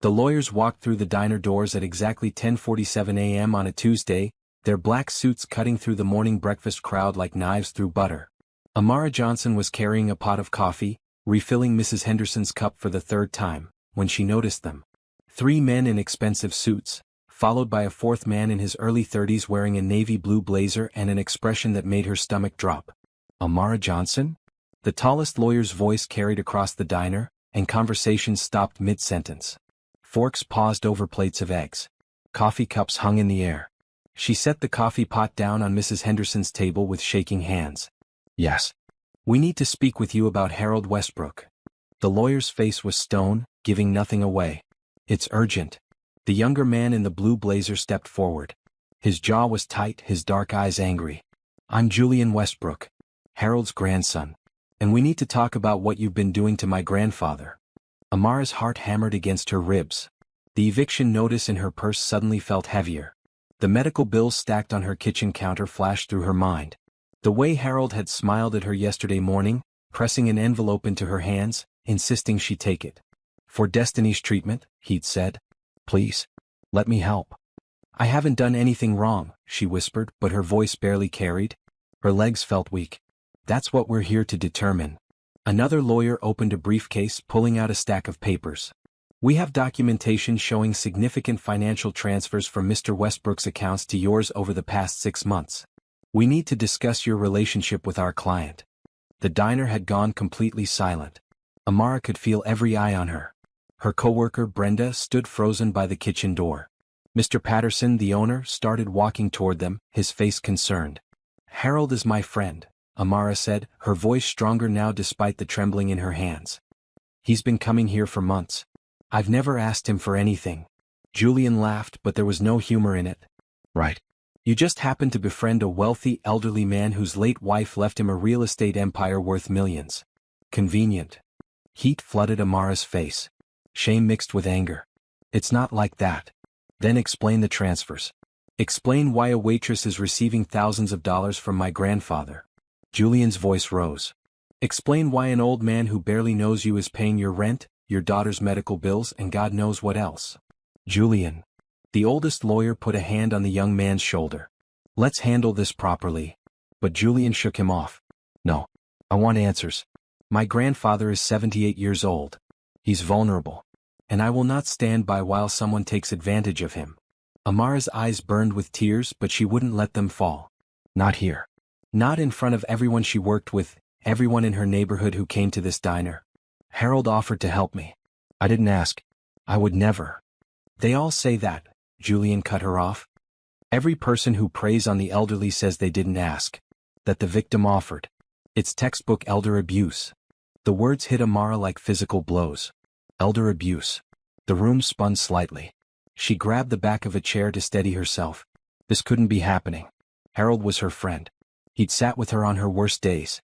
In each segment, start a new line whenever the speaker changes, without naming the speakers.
The lawyers walked through the diner doors at exactly 10:47 a.m. on a Tuesday, their black suits cutting through the morning breakfast crowd like knives through butter. Amara Johnson was carrying a pot of coffee, refilling Mrs. Henderson's cup for the third time, when she noticed them. 3 men in expensive suits, followed by a 4th man in his early 30s wearing a navy blue blazer and an expression that made her stomach drop. Amara Johnson? The tallest lawyer's voice carried across the diner, and conversation stopped mid-sentence. Forks paused over plates of eggs. Coffee cups hung in the air. She set the coffee pot down on Mrs. Henderson's table with shaking hands. Yes. We need to speak with you about Harold Westbrook. The lawyer's face was stone, giving nothing away. It's urgent. The younger man in the blue blazer stepped forward. His jaw was tight, his dark eyes angry. I'm Julian Westbrook, Harold's grandson. And we need to talk about what you've been doing to my grandfather. Amara's heart hammered against her ribs. The eviction notice in her purse suddenly felt heavier. The medical bills stacked on her kitchen counter flashed through her mind. The way Harold had smiled at her yesterday morning, pressing an envelope into her hands, insisting she take it. For Destiny's treatment, he'd said. Please. Let me help. I haven't done anything wrong, she whispered, but her voice barely carried. Her legs felt weak. That's what we're here to determine. Another lawyer opened a briefcase, pulling out a stack of papers. We have documentation showing significant financial transfers from Mr. Westbrook's accounts to yours over the past 6 months. We need to discuss your relationship with our client. The diner had gone completely silent. Amara could feel every eye on her. Her coworker Brenda stood frozen by the kitchen door. Mr. Patterson, the owner, started walking toward them, his face concerned. Harold is my friend, Amara said, her voice stronger now despite the trembling in her hands. He's been coming here for months. I've never asked him for anything. Julian laughed, but there was no humor in it. Right. You just happened to befriend a wealthy, elderly man whose late wife left him a real estate empire worth millions. Convenient. Heat flooded Amara's face. Shame mixed with anger. It's not like that. Then explain the transfers. Explain why a waitress is receiving thousands of dollars from my grandfather. Julian's voice rose. Explain why an old man who barely knows you is paying your rent, your daughter's medical bills, and God knows what else. Julian. The oldest lawyer put a hand on the young man's shoulder. Let's handle this properly. But Julian shook him off. No. I want answers. My grandfather is 78 years old. He's vulnerable. And I will not stand by while someone takes advantage of him. Amara's eyes burned with tears, but she wouldn't let them fall. Not here. Not in front of everyone she worked with, everyone in her neighborhood who came to this diner. Harold offered to help me. I didn't ask. I would never. They all say that, Julian cut her off. Every person who preys on the elderly says they didn't ask. That the victim offered. It's textbook elder abuse. The words hit Amara like physical blows. Elder abuse. The room spun slightly. She grabbed the back of a chair to steady herself. This couldn't be happening. Harold was her friend. He'd sat with her on her worst days.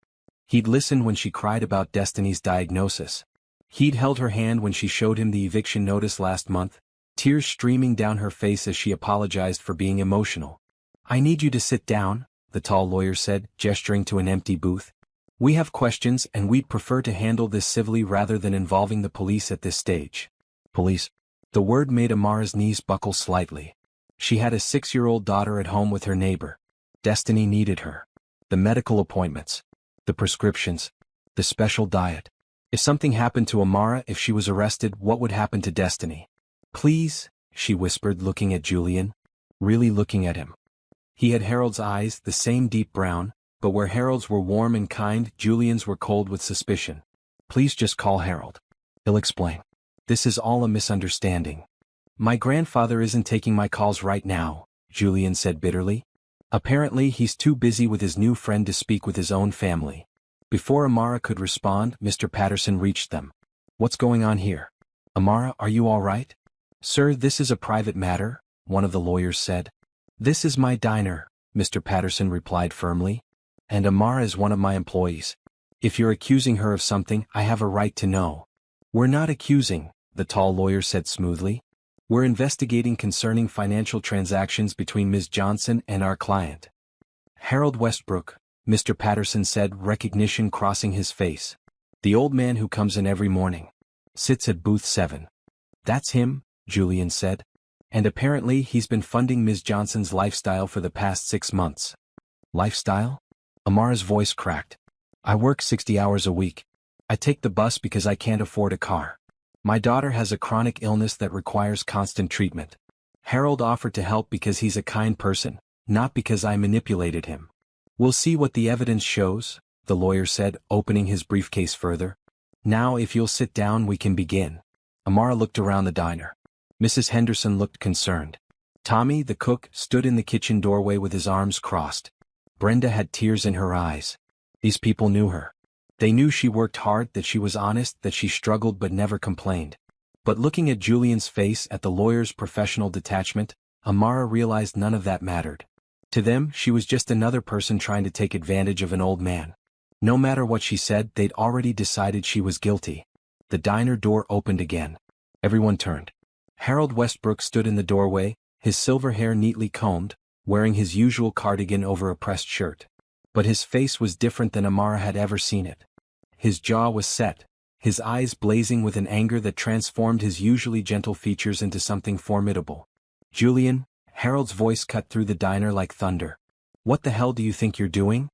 He'd listened when she cried about Destiny's diagnosis. He'd held her hand when she showed him the eviction notice last month, tears streaming down her face as she apologized for being emotional. I need you to sit down, the tall lawyer said, gesturing to an empty booth. We have questions and we'd prefer to handle this civilly rather than involving the police at this stage. Police. The word made Amara's knees buckle slightly. She had a 6-year-old daughter at home with her neighbor. Destiny needed her. The medical appointments. The prescriptions. The special diet. If something happened to Amara, if she was arrested, what would happen to Destiny? Please, she whispered, looking at Julian. Really looking at him. He had Harold's eyes, the same deep brown, but where Harold's were warm and kind, Julian's were cold with suspicion. Please just call Harold. He'll explain. This is all a misunderstanding. My grandfather isn't taking my calls right now, Julian said bitterly. Apparently he's too busy with his new friend to speak with his own family. Before Amara could respond, Mr. Patterson reached them. What's going on here? Amara, are you all right? Sir, this is a private matter, one of the lawyers said. This is my diner, Mr. Patterson replied firmly. And Amara is one of my employees. If you're accusing her of something, I have a right to know. We're not accusing, the tall lawyer said smoothly. We're investigating concerning financial transactions between Ms. Johnson and our client. Harold Westbrook, Mr. Patterson said, recognition crossing his face. The old man who comes in every morning. Sits at booth 7. That's him, Julian said. And apparently he's been funding Ms. Johnson's lifestyle for the past 6 months. Lifestyle? Amara's voice cracked. I work 60 hours a week. I take the bus because I can't afford a car. My daughter has a chronic illness that requires constant treatment. Harold offered to help because he's a kind person, not because I manipulated him. We'll see what the evidence shows, the lawyer said, opening his briefcase further. Now if you'll sit down we can begin. Amara looked around the diner. Mrs. Henderson looked concerned. Tommy, the cook, stood in the kitchen doorway with his arms crossed. Brenda had tears in her eyes. These people knew her. They knew she worked hard, that she was honest, that she struggled but never complained. But looking at Julian's face, at the lawyer's professional detachment, Amara realized none of that mattered. To them, she was just another person trying to take advantage of an old man. No matter what she said, they'd already decided she was guilty. The diner door opened again. Everyone turned. Harold Westbrook stood in the doorway, his silver hair neatly combed, wearing his usual cardigan over a pressed shirt. But his face was different than Amara had ever seen it. His jaw was set, his eyes blazing with an anger that transformed his usually gentle features into something formidable. Julian, Harold's voice cut through the diner like thunder. What the hell do you think you're doing?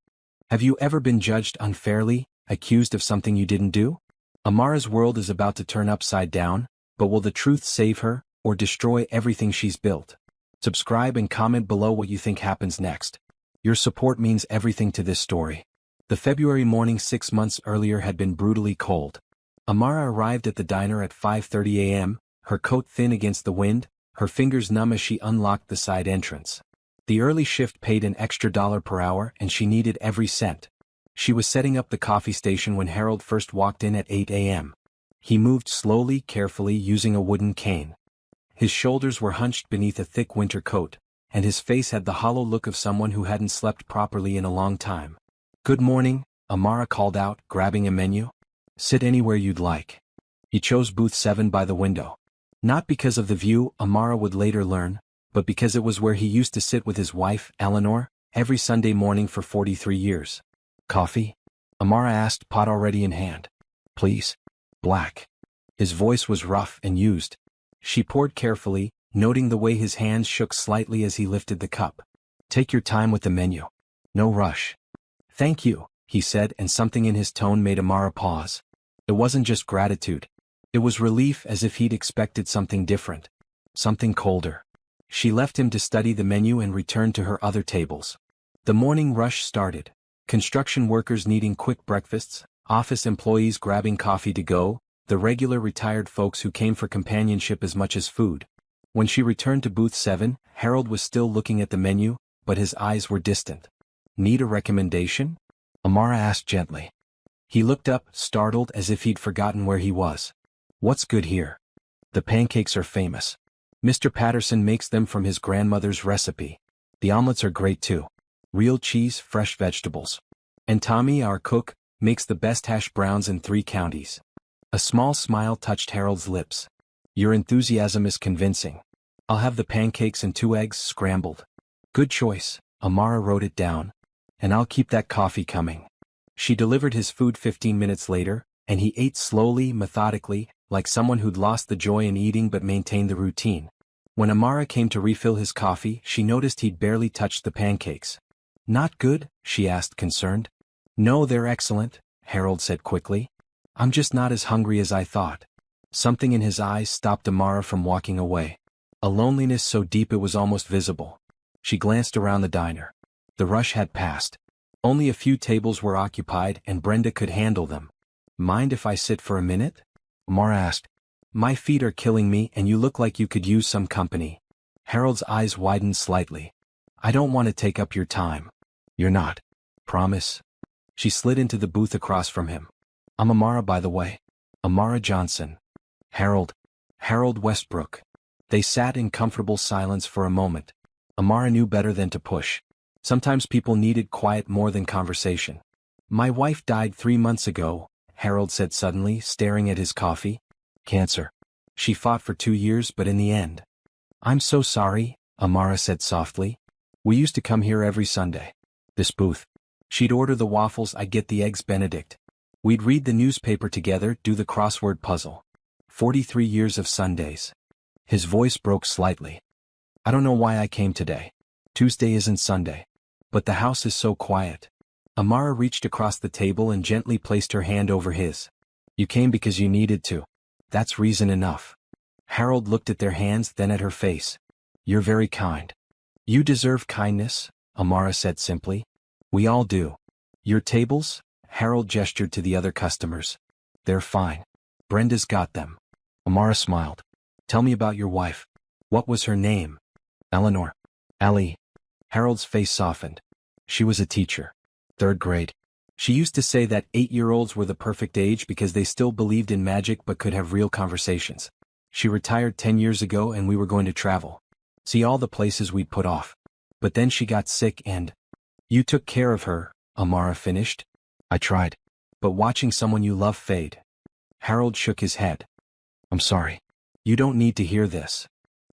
Have you ever been judged unfairly, accused of something you didn't do? Amara's world is about to turn upside down, but will the truth save her, or destroy everything she's built? Subscribe and comment below what you think happens next. Your support means everything to this story. The February morning 6 months earlier had been brutally cold. Amara arrived at the diner at 5:30 a.m., her coat thin against the wind, her fingers numb as she unlocked the side entrance. The early shift paid an extra $1 per hour and she needed every cent. She was setting up the coffee station when Harold first walked in at 8 a.m. He moved slowly, carefully, using a wooden cane. His shoulders were hunched beneath a thick winter coat, and his face had the hollow look of someone who hadn't slept properly in a long time. Good morning, Amara called out, grabbing a menu. Sit anywhere you'd like. He chose booth 7 by the window. Not because of the view, Amara would later learn, but because it was where he used to sit with his wife, Eleanor, every Sunday morning for 43 years. Coffee? Amara asked, pot already in hand. Please. Black. His voice was rough and used. She poured carefully, noting the way his hands shook slightly as he lifted the cup. Take your time with the menu. No rush. Thank you, he said, and something in his tone made Amara pause. It wasn't just gratitude. It was relief, as if he'd expected something different. Something colder. She left him to study the menu and returned to her other tables. The morning rush started. Construction workers needing quick breakfasts, office employees grabbing coffee to go, the regular retired folks who came for companionship as much as food. When she returned to booth 7, Harold was still looking at the menu, but his eyes were distant. Need a recommendation? Amara asked gently. He looked up, startled, as if he'd forgotten where he was. What's good here? The pancakes are famous. Mr. Patterson makes them from his grandmother's recipe. The omelets are great too. Real cheese, fresh vegetables. And Tommy, our cook, makes the best hash browns in 3 counties. A small smile touched Harold's lips. Your enthusiasm is convincing. I'll have the pancakes and 2 eggs scrambled. Good choice, Amara wrote it down. And I'll keep that coffee coming. She delivered his food 15 minutes later, and he ate slowly, methodically, like someone who'd lost the joy in eating but maintained the routine. When Amara came to refill his coffee, she noticed he'd barely touched the pancakes. Not good? She asked, concerned. No, they're excellent, Harold said quickly. I'm just not as hungry as I thought. Something in his eyes stopped Amara from walking away. A loneliness so deep it was almost visible. She glanced around the diner. The rush had passed. Only a few tables were occupied and Brenda could handle them. Mind if I sit for a minute? Amara asked. My feet are killing me and you look like you could use some company. Harold's eyes widened slightly. I don't want to take up your time. You're not. Promise? She slid into the booth across from him. I'm Amara, by the way. Amara Johnson. Harold Westbrook. They sat in comfortable silence for a moment. Amara knew better than to push. Sometimes people needed quiet more than conversation. My wife died 3 months ago, Harold said suddenly, staring at his coffee. Cancer. She fought for 2 years, but in the end. I'm so sorry, Amara said softly. We used to come here every Sunday. This booth. She'd order the waffles, I'd get the eggs Benedict. We'd read the newspaper together, do the crossword puzzle. 43 years of Sundays. His voice broke slightly. I don't know why I came today. Tuesday isn't Sunday. But the house is so quiet. Amara reached across the table and gently placed her hand over his. You came because you needed to. That's reason enough. Harold looked at their hands, then at her face. You're very kind. You deserve kindness, Amara said simply. We all do. Your tables? Harold gestured to the other customers. They're fine. Brenda's got them. Amara smiled. Tell me about your wife. What was her name? Eleanor. Ellie. Harold's face softened. She was a teacher. 3rd grade. She used to say that 8-year-olds were the perfect age because they still believed in magic but could have real conversations. She retired 10 years ago and we were going to travel. See all the places we'd put off. But then she got sick and... You took care of her, Amara finished. I tried. But watching someone you love fade. Harold shook his head. I'm sorry. You don't need to hear this.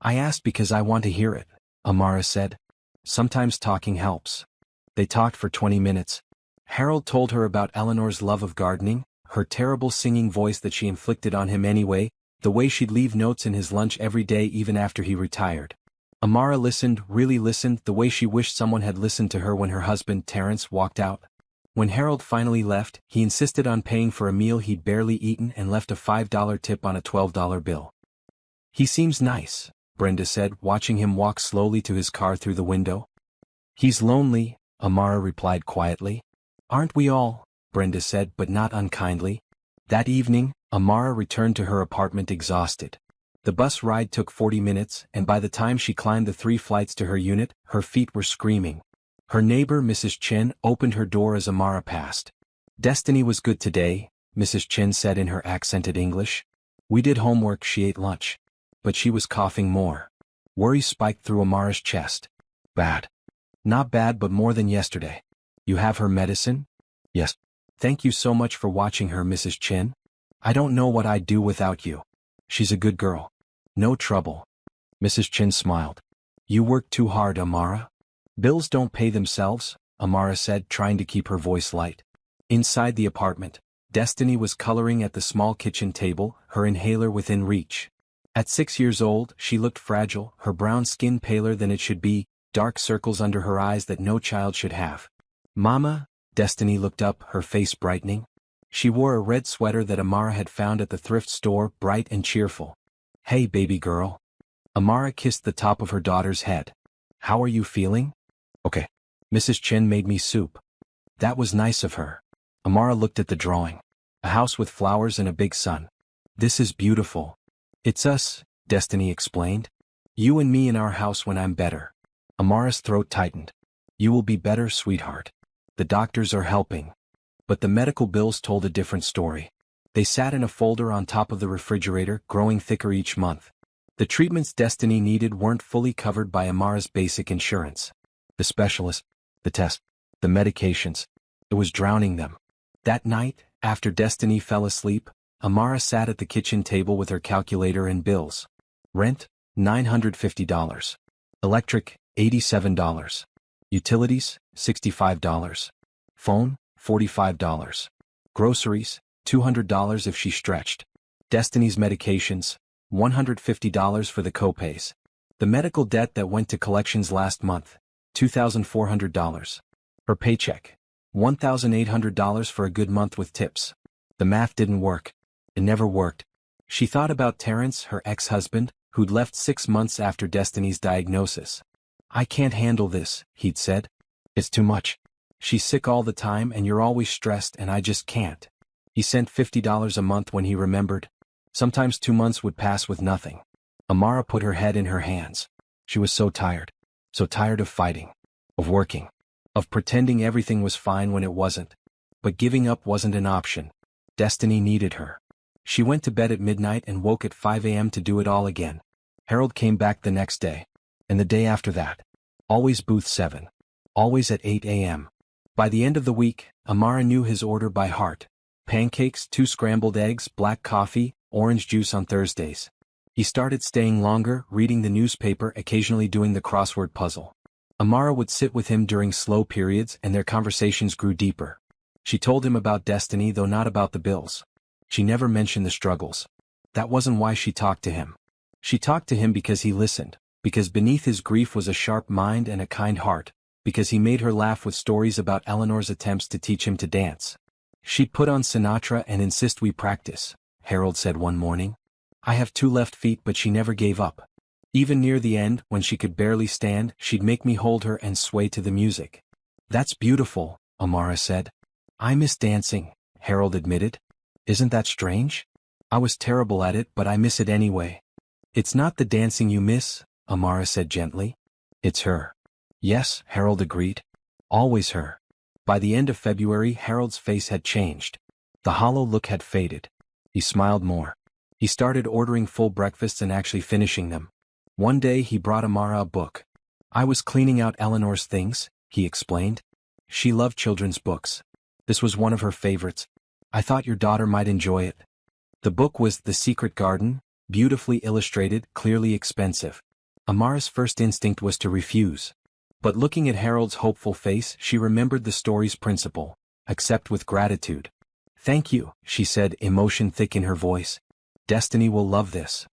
I asked because I want to hear it, Amara said. Sometimes talking helps. They talked for 20 minutes. Harold told her about Eleanor's love of gardening, her terrible singing voice that she inflicted on him anyway, the way she'd leave notes in his lunch every day even after he retired. Amara listened, really listened, the way she wished someone had listened to her when her husband, Terrence, walked out. When Harold finally left, he insisted on paying for a meal he'd barely eaten and left a $5 tip on a $12 bill. He seems nice, Brenda said, watching him walk slowly to his car through the window. He's lonely, Amara replied quietly. Aren't we all? Brenda said, but not unkindly. That evening, Amara returned to her apartment exhausted. The bus ride took 40 minutes, and by the time she climbed the 3 flights to her unit, her feet were screaming. Her neighbor, Mrs. Chen, opened her door as Amara passed. Destiny was good today, Mrs. Chen said in her accented English. We did homework, she ate lunch. But she was coughing more. Worry spiked through Amara's chest. Bad. Not bad, but more than yesterday. You have her medicine? Yes. Thank you so much for watching her, Mrs. Chen. I don't know what I'd do without you. She's a good girl. No trouble. Mrs. Chen smiled. You work too hard, Amara. Bills don't pay themselves, Amara said, trying to keep her voice light. Inside the apartment, Destiny was coloring at the small kitchen table, her inhaler within reach. At 6 years old, she looked fragile, her brown skin paler than it should be, dark circles under her eyes that no child should have. Mama? Destiny looked up, her face brightening. She wore a red sweater that Amara had found at the thrift store, bright and cheerful. Hey, baby girl. Amara kissed the top of her daughter's head. How are you feeling? Okay. Mrs. Chen made me soup. That was nice of her. Amara looked at the drawing. A house with flowers and a big sun. This is beautiful. It's us, Destiny explained. You and me in our house when I'm better. Amara's throat tightened. You will be better, sweetheart. The doctors are helping. But the medical bills told a different story. They sat in a folder on top of the refrigerator, growing thicker each month. The treatments Destiny needed weren't fully covered by Amara's basic insurance. The specialist, the test, the medications. It was drowning them. That night, after Destiny fell asleep, Amara sat at the kitchen table with her calculator and bills. Rent, $950. Electric, $87. Utilities, $65. Phone, $45. Groceries, $200 if she stretched. Destiny's medications, $150 for the copays. The medical debt that went to collections last month, $2,400. Her paycheck, $1,800 for a good month with tips. The math didn't work. It never worked. She thought about Terrence, her ex-husband, who'd left 6 months after Destiny's diagnosis. I can't handle this, he'd said. It's too much. She's sick all the time and you're always stressed and I just can't. He sent $50 a month when he remembered. Sometimes 2 months would pass with nothing. Amara put her head in her hands. She was so tired. So tired of fighting. Of working. Of pretending everything was fine when it wasn't. But giving up wasn't an option. Destiny needed her. She went to bed at midnight and woke at 5 a.m. to do it all again. Harold came back the next day. And the day after that. Always booth 7. Always at 8 a.m. By the end of the week, Amara knew his order by heart. Pancakes, 2 scrambled eggs, black coffee, orange juice on Thursdays. He started staying longer, reading the newspaper, occasionally doing the crossword puzzle. Amara would sit with him during slow periods and their conversations grew deeper. She told him about Destiny, though not about the bills. She never mentioned the struggles. That wasn't why she talked to him. She talked to him because he listened, because beneath his grief was a sharp mind and a kind heart, because he made her laugh with stories about Eleanor's attempts to teach him to dance. She'd put on Sinatra and insist we practice, Harold said one morning. I have 2 left feet, but she never gave up. Even near the end, when she could barely stand, she'd make me hold her and sway to the music. That's beautiful, Amara said. I miss dancing, Harold admitted. Isn't that strange? I was terrible at it, but I miss it anyway. It's not the dancing you miss, Amara said gently. It's her. Yes, Harold agreed. Always her. By the end of February, Harold's face had changed. The hollow look had faded. He smiled more. He started ordering full breakfasts and actually finishing them. One day he brought Amara a book. I was cleaning out Eleanor's things, he explained. She loved children's books. This was one of her favorites. I thought your daughter might enjoy it. The book was The Secret Garden, beautifully illustrated, clearly expensive. Amara's first instinct was to refuse. But looking at Harold's hopeful face, she remembered the story's principle: accept with gratitude. Thank you, she said, emotion thick in her voice. Destiny will love this.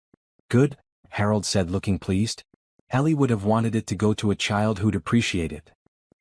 Good, Harold said, looking pleased. Ellie would have wanted it to go to a child who'd appreciate it.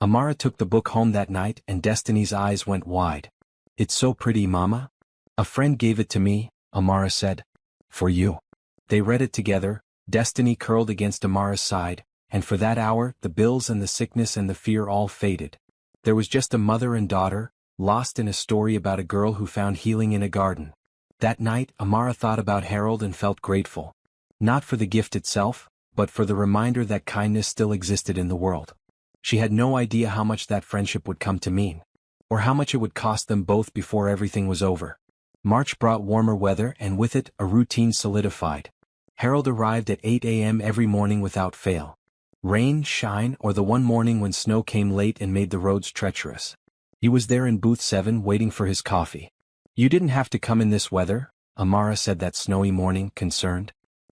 Amara took the book home that night and Destiny's eyes went wide. It's so pretty, Mama. A friend gave it to me, Amara said. For you. They read it together, Destiny curled against Amara's side, and for that hour the bills and the sickness and the fear all faded. There was just a mother and daughter, lost in a story about a girl who found healing in a garden. That night Amara thought about Harold and felt grateful. Not for the gift itself, but for the reminder that kindness still existed in the world. She had no idea how much that friendship would come to mean, or how much it would cost them both before everything was over. March brought warmer weather and with it a routine solidified. Harold arrived at 8 a.m. every morning without fail. Rain, shine, or the one morning when snow came late and made the roads treacherous. He was there in booth 7 waiting for his coffee. You didn't have to come in this weather, Amara said that snowy morning, concerned.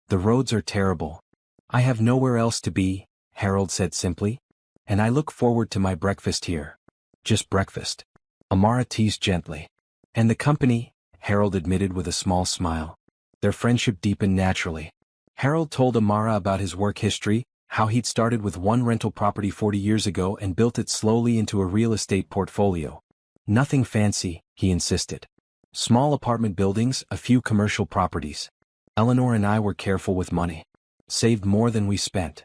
The roads are terrible. I have nowhere else to be, Harold said simply. And I look forward to my breakfast here. Just breakfast. Amara teased gently. And the company, Harold admitted with a small smile. Their friendship deepened naturally. Harold told Amara about his work history, how he'd started with one rental property 40 years ago and built it slowly into a real estate portfolio. Nothing fancy, he insisted. Small apartment buildings, a few commercial properties. Eleanor and I were careful with money. Saved more than we spent.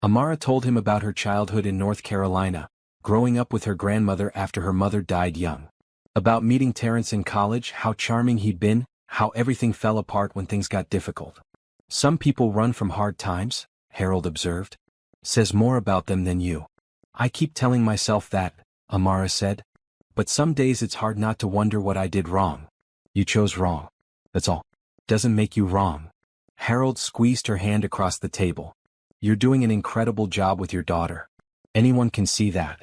Amara told him about her childhood in North Carolina, growing up with her grandmother after her mother died young. About meeting Terrence in college, how charming he'd been, how everything fell apart when things got difficult. Some people run from hard times, Harold observed. Says more about them than you. I keep telling myself that, Amara said. But some days it's hard not to wonder what I did wrong. You chose wrong. That's all. Doesn't make you wrong. Harold squeezed her hand across the table. You're doing an incredible job with your daughter. Anyone can see that.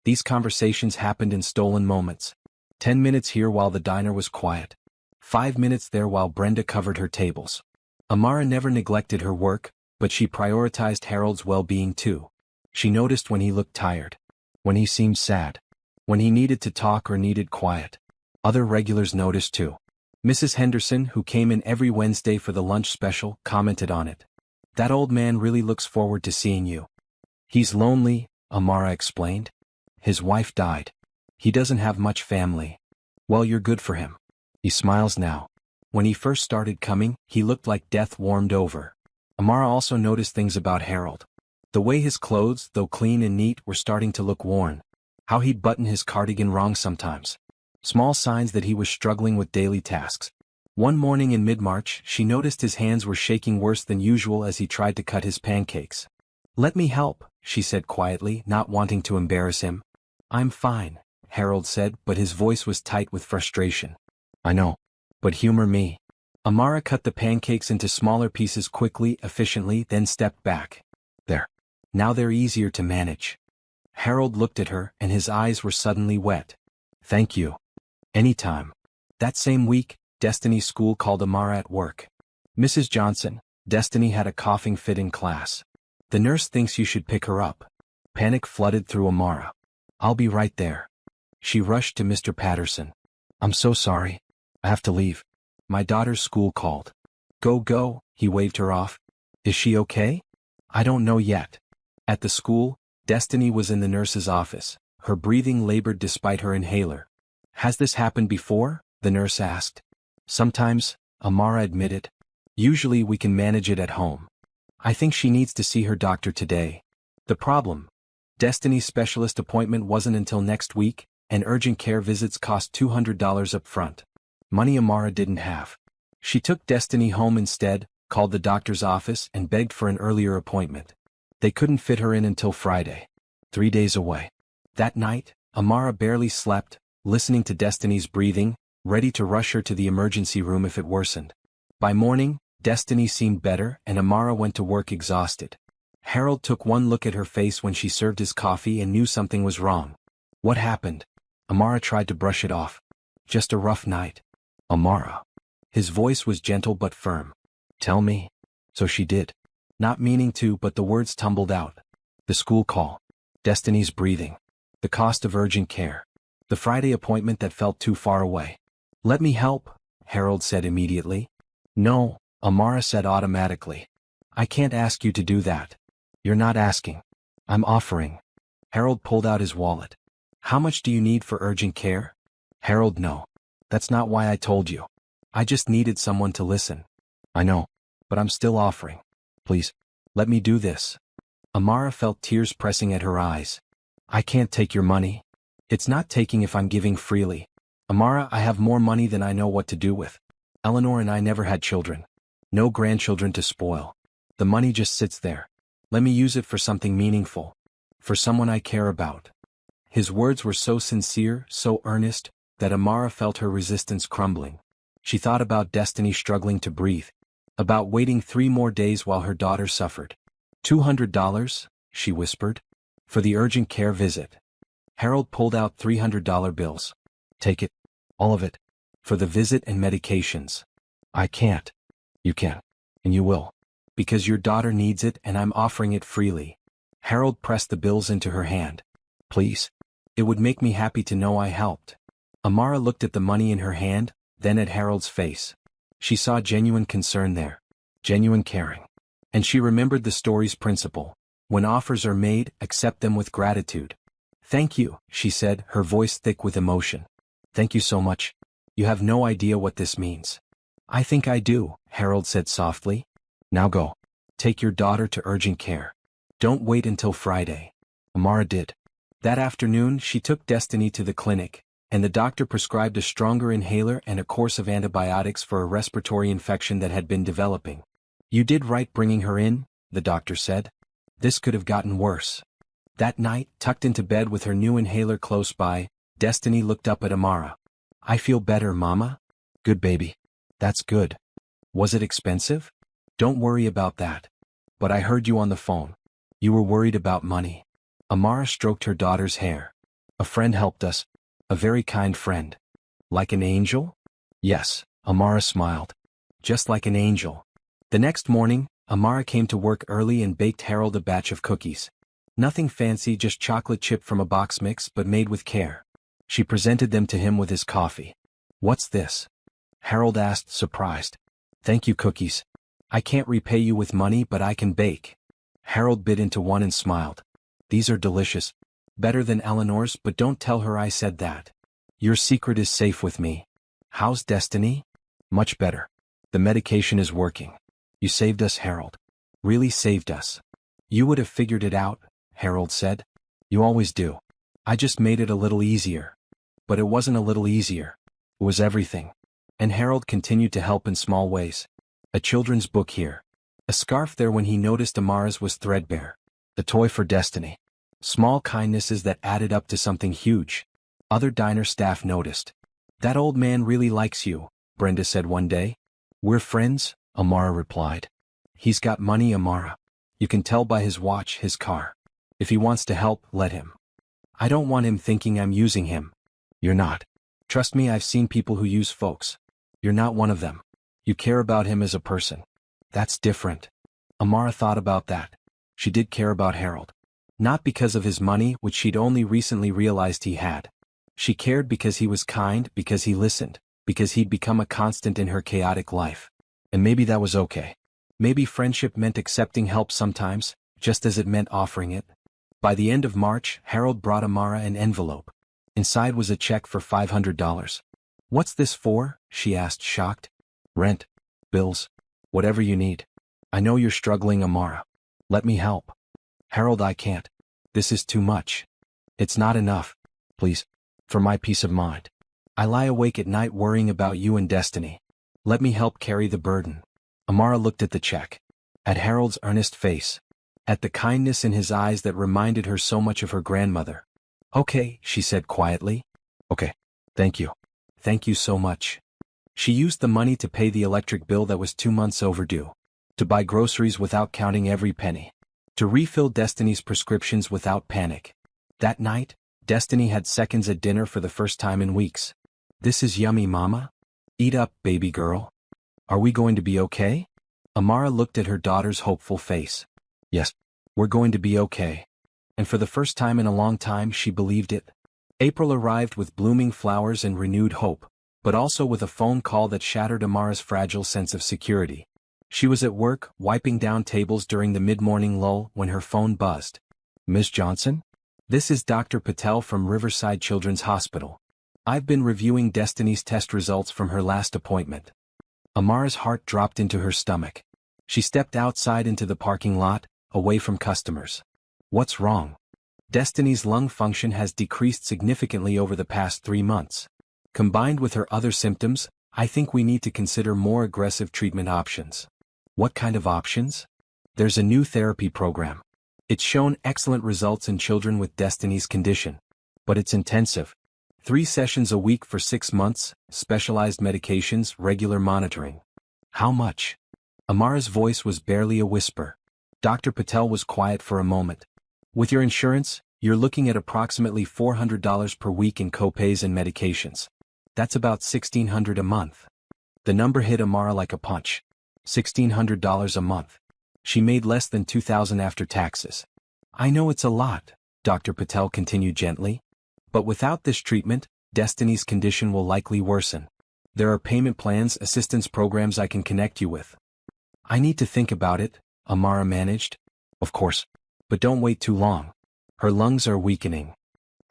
These conversations happened in stolen moments. 10 minutes here while the diner was quiet. 5 minutes there while Brenda covered her tables. Amara never neglected her work, but she prioritized Harold's well-being too. She noticed when he looked tired. When he seemed sad. When he needed to talk or needed quiet. Other regulars noticed too. Mrs. Henderson, who came in every Wednesday for the lunch special, commented on it. That old man really looks forward to seeing you. He's lonely, Amara explained. His wife died. He doesn't have much family. Well, you're good for him. He smiles now. When he first started coming, he looked like death warmed over. Amara also noticed things about Harold. The way his clothes, though clean and neat, were starting to look worn. How he'd button his cardigan wrong sometimes. Small signs that he was struggling with daily tasks. One morning in mid-March, she noticed his hands were shaking worse than usual as he tried to cut his pancakes. Let me help, she said quietly, not wanting to embarrass him. I'm fine, Harold said, but his voice was tight with frustration. I know. But humor me. Amara cut the pancakes into smaller pieces quickly, efficiently, then stepped back. There. Now they're easier to manage. Harold looked at her, and his eyes were suddenly wet. Thank you. Anytime. That same week, Destiny's school called Amara at work. Mrs. Johnson, Destiny had a coughing fit in class. The nurse thinks you should pick her up. Panic flooded through Amara. I'll be right there. She rushed to Mr. Patterson. I'm so sorry. I have to leave. My daughter's school called. Go, he waved her off. Is she okay? I don't know yet. At the school, Destiny was in the nurse's office. Her breathing labored despite her inhaler. Has this happened before? The nurse asked. Sometimes, Amara admitted. Usually we can manage it at home. I think she needs to see her doctor today. The problem? Destiny's specialist appointment wasn't until next week, and urgent care visits cost $200 up front. Money Amara didn't have. She took Destiny home instead, called the doctor's office and begged for an earlier appointment. They couldn't fit her in until Friday. 3 days away. That night, Amara barely slept, listening to Destiny's breathing, ready to rush her to the emergency room if it worsened. By morning, Destiny seemed better and Amara went to work exhausted. Harold took one look at her face when she served his coffee and knew something was wrong. What happened? Amara tried to brush it off. Just a rough night. Amara. His voice was gentle but firm. Tell me. So she did. Not meaning to, but the words tumbled out. The school call. Destiny's breathing. The cost of urgent care. The Friday appointment that felt too far away. Let me help, Harold said immediately. No, Amara said automatically. I can't ask you to do that. You're not asking. I'm offering. Harold pulled out his wallet. How much do you need for urgent care? Harold, no. That's not why I told you. I just needed someone to listen. I know, but I'm still offering. Please, let me do this. Amara felt tears pressing at her eyes. I can't take your money. It's not taking if I'm giving freely. Amara, I have more money than I know what to do with. Eleanor and I never had children. No grandchildren to spoil. The money just sits there. Let me use it for something meaningful. For someone I care about. His words were so sincere, so earnest, that Amara felt her resistance crumbling. She thought about Destiny struggling to breathe. About waiting 3 more days while her daughter suffered. $200, she whispered. For the urgent care visit. Harold pulled out $300 bills. Take it. All of it. For the visit and medications. I can't. You can. And you will. Because your daughter needs it and I'm offering it freely. Harold pressed the bills into her hand. Please. It would make me happy to know I helped. Amara looked at the money in her hand, then at Harold's face. She saw genuine concern there. Genuine caring. And she remembered the story's principle. When offers are made, accept them with gratitude. Thank you, she said, her voice thick with emotion. Thank you so much. You have no idea what this means. I think I do, Harold said softly. Now go. Take your daughter to urgent care. Don't wait until Friday. Amara did. That afternoon, she took Destiny to the clinic, and the doctor prescribed a stronger inhaler and a course of antibiotics for a respiratory infection that had been developing. You did right bringing her in, the doctor said. This could have gotten worse. That night, tucked into bed with her new inhaler close by, Destiny looked up at Amara. I feel better, Mama. Good baby. That's good. Was it expensive? Don't worry about that. But I heard you on the phone. You were worried about money. Amara stroked her daughter's hair. A friend helped us. A very kind friend. Like an angel? Yes, Amara smiled. Just like an angel. The next morning, Amara came to work early and baked Harold a batch of cookies. Nothing fancy, just chocolate chip from a box mix but made with care. She presented them to him with his coffee. What's this? Harold asked, surprised. Thank you, cookies. I can't repay you with money, but I can bake. Harold bit into one and smiled. These are delicious. Better than Eleanor's, but don't tell her I said that. Your secret is safe with me. How's Destiny? Much better. The medication is working. You saved us, Harold. Really saved us. You would have figured it out, Harold said. You always do. I just made it a little easier. But it wasn't a little easier. It was everything. And Harold continued to help in small ways. A children's book here. A scarf there when he noticed Amara's was threadbare. The toy for Destiny. Small kindnesses that added up to something huge. Other diner staff noticed. That old man really likes you, Brenda said one day. We're friends, Amara replied. He's got money, Amara. You can tell by his watch, his car. If he wants to help, let him. I don't want him thinking I'm using him. You're not. Trust me, I've seen people who use folks. You're not one of them. You care about him as a person. That's different. Amara thought about that. She did care about Harold. Not because of his money, which she'd only recently realized he had. She cared because he was kind, because he listened, because he'd become a constant in her chaotic life. And maybe that was okay. Maybe friendship meant accepting help sometimes, just as it meant offering it. By the end of March, Harold brought Amara an envelope. Inside was a check for $500. "What's this for?" she asked, shocked. "Rent. Bills. Whatever you need. I know you're struggling, Amara. Let me help." "Harold, I can't. This is too much. It's not enough. Please. For my peace of mind. I lie awake at night worrying about you and Destiny. Let me help carry the burden." Amara looked at the check. At Harold's earnest face. At the kindness in his eyes that reminded her so much of her grandmother. "Okay," she said quietly. "Okay. Thank you. Thank you so much." She used the money to pay the electric bill that was 2 months overdue. To buy groceries without counting every penny. To refill Destiny's prescriptions without panic. That night, Destiny had seconds at dinner for the first time in weeks. "This is yummy, Mama. Eat up, baby girl. Are we going to be okay?" Amara looked at her daughter's hopeful face. "Yes, we're going to be okay." And for the first time in a long time she believed it. April arrived with blooming flowers and renewed hope, but also with a phone call that shattered Amara's fragile sense of security. She was at work, wiping down tables during the mid-morning lull when her phone buzzed. "Miss Johnson? This is Dr. Patel from Riverside Children's Hospital. I've been reviewing Destiny's test results from her last appointment." Amara's heart dropped into her stomach. She stepped outside into the parking lot, away from customers. "What's wrong?" "Destiny's lung function has decreased significantly over the past 3 months. Combined with her other symptoms, I think we need to consider more aggressive treatment options." "What kind of options?" "There's a new therapy program. It's shown excellent results in children with Destiny's condition. But it's intensive. 3 sessions a week for 6 months, specialized medications, regular monitoring." "How much?" Amara's voice was barely a whisper. Dr. Patel was quiet for a moment. "With your insurance, you're looking at approximately $400 per week in copays and medications. That's about $1,600 a month." The number hit Amara like a punch. $1,600 a month. She made less than $2,000 after taxes. "I know it's a lot," Dr. Patel continued gently. "But without this treatment, Destiny's condition will likely worsen. There are payment plans, assistance programs I can connect you with." "I need to think about it," Amara managed. "Of course. But don't wait too long. Her lungs are weakening."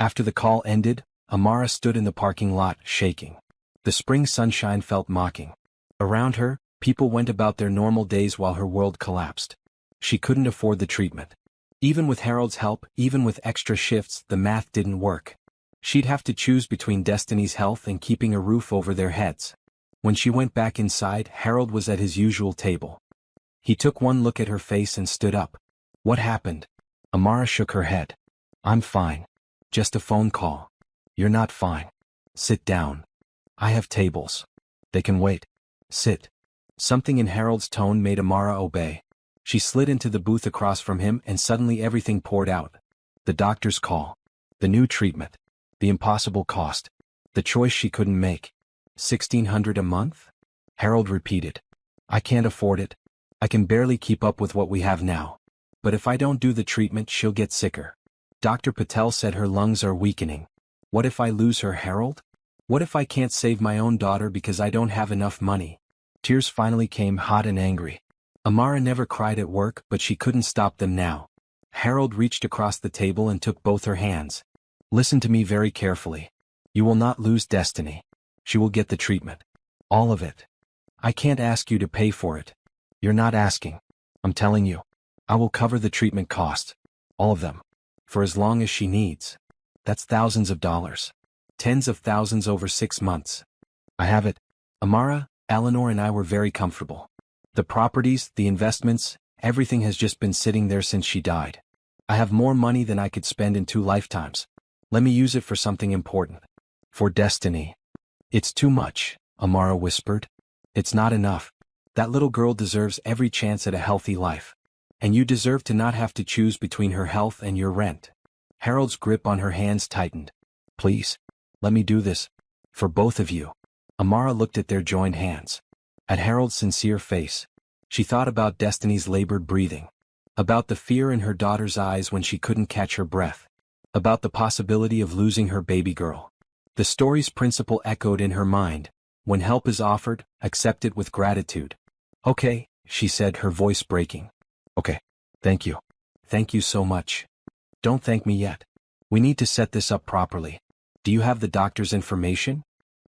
After the call ended, Amara stood in the parking lot, shaking. The spring sunshine felt mocking. Around her, people went about their normal days while her world collapsed. She couldn't afford the treatment. Even with Harold's help, even with extra shifts, the math didn't work. She'd have to choose between Destiny's health and keeping a roof over their heads. When she went back inside, Harold was at his usual table. He took one look at her face and stood up. "What happened?" Amara shook her head. "I'm fine. Just a phone call." "You're not fine. Sit down. I have tables. They can wait. Sit." Something in Harold's tone made Amara obey. She slid into the booth across from him and suddenly everything poured out. The doctor's call. The new treatment. The impossible cost. The choice she couldn't make. $1,600 a month? Harold repeated. "I can't afford it. I can barely keep up with what we have now. But if I don't do the treatment, she'll get sicker." Dr. Patel said her lungs are weakening. "What if I lose her, Harold? What if I can't save my own daughter because I don't have enough money?" Tears finally came, hot and angry. Amara never cried at work, but she couldn't stop them now. Harold reached across the table and took both her hands. "Listen to me very carefully. You will not lose Destiny. She will get the treatment. All of it. I can't ask you to pay for it. You're not asking. I'm telling you. I will cover the treatment costs. All of them. For as long as she needs. That's thousands of dollars. Tens of thousands over 6 months. I have it." Amara, Eleanor and I were very comfortable. The properties, the investments, everything has just been sitting there since she died. I have more money than I could spend in 2 lifetimes. Let me use it for something important. For Destiny. "It's too much," Amara whispered. "It's not enough. That little girl deserves every chance at a healthy life. And you deserve to not have to choose between her health and your rent." Harold's grip on her hands tightened. "Please. Let me do this. For both of you." Amara looked at their joined hands. At Harold's sincere face. She thought about Destiny's labored breathing. About the fear in her daughter's eyes when she couldn't catch her breath. About the possibility of losing her baby girl. The story's principle echoed in her mind. When help is offered, accept it with gratitude. Okay, she said, her voice breaking. Okay. Thank you. Thank you so much. Don't thank me yet. We need to set this up properly. Do you have the doctor's information?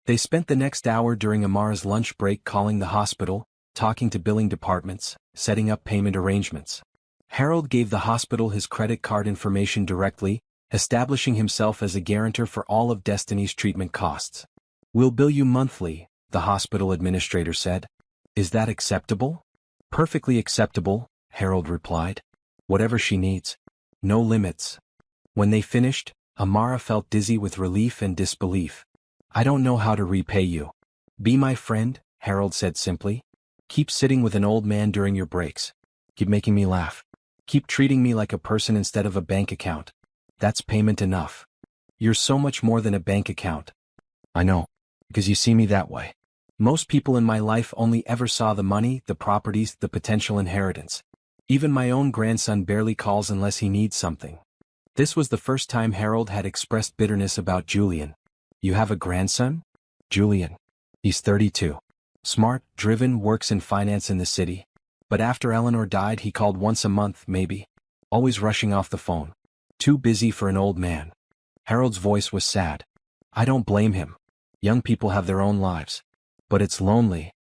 They spent the next hour during Amara's lunch break calling the hospital, talking to billing departments, setting up payment arrangements. Harold gave the hospital his credit card information directly, establishing himself as a guarantor for all of Destiny's treatment costs. We'll bill you monthly, the hospital administrator said. Is that acceptable? Perfectly acceptable, Harold replied. Whatever she needs. No limits. When they finished, Amara felt dizzy with relief and disbelief. I don't know how to repay you. Be my friend, Harold said simply. Keep sitting with an old man during your breaks. Keep making me laugh. Keep treating me like a person instead of a bank account. That's payment enough. You're so much more than a bank account. I know. Because you see me that way. Most people in my life only ever saw the money, the properties, the potential inheritance. Even my own grandson barely calls unless he needs something. This was the first time Harold had expressed bitterness about Julian. You have a grandson? Julian. He's 32. Smart, driven, works in finance in the city. But after Eleanor died he called once a month, maybe. Always rushing off the phone. Too busy for an old man. Harold's voice was sad. I don't blame him. Young people have their own lives. But it's lonely.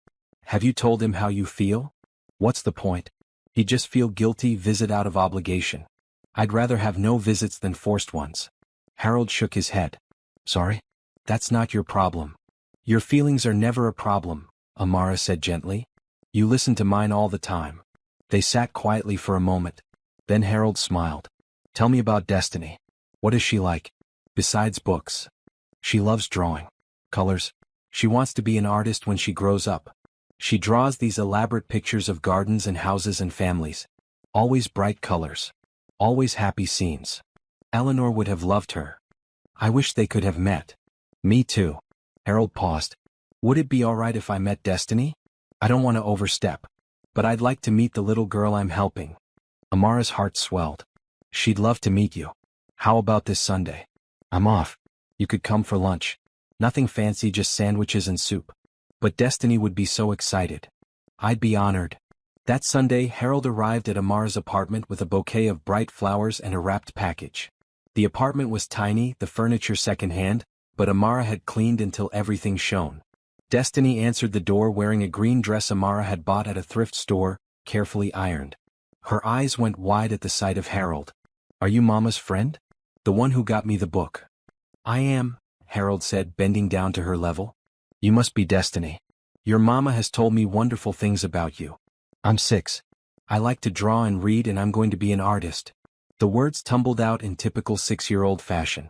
Have you told him how you feel? What's the point? He'd just feel guilty, visit out of obligation. I'd rather have no visits than forced ones. Harold shook his head. Sorry? That's not your problem. Your feelings are never a problem, Amara said gently. You listen to mine all the time. They sat quietly for a moment. Then Harold smiled. Tell me about Destiny. What is she like? Besides books. She loves drawing. Colors. She wants to be an artist when she grows up. She draws these elaborate pictures of gardens and houses and families. Always bright colors. Always happy scenes. Eleanor would have loved her. I wish they could have met. Me too. Harold paused. Would it be alright if I met Destiny? I don't want to overstep. But I'd like to meet the little girl I'm helping. Amara's heart swelled. She'd love to meet you. How about this Sunday? I'm off. You could come for lunch. Nothing fancy, just sandwiches and soup. But Destiny would be so excited. I'd be honored. That Sunday, Harold arrived at Amara's apartment with a bouquet of bright flowers and a wrapped package. The apartment was tiny, the furniture secondhand, but Amara had cleaned until everything shone. Destiny answered the door wearing a green dress Amara had bought at a thrift store, carefully ironed. Her eyes went wide at the sight of Harold. Are you Mama's friend? The one who got me the book. I am, Harold said, bending down to her level. You must be Destiny. Your mama has told me wonderful things about you. I'm 6. I like to draw and read and I'm going to be an artist. The words tumbled out in typical 6-year-old fashion.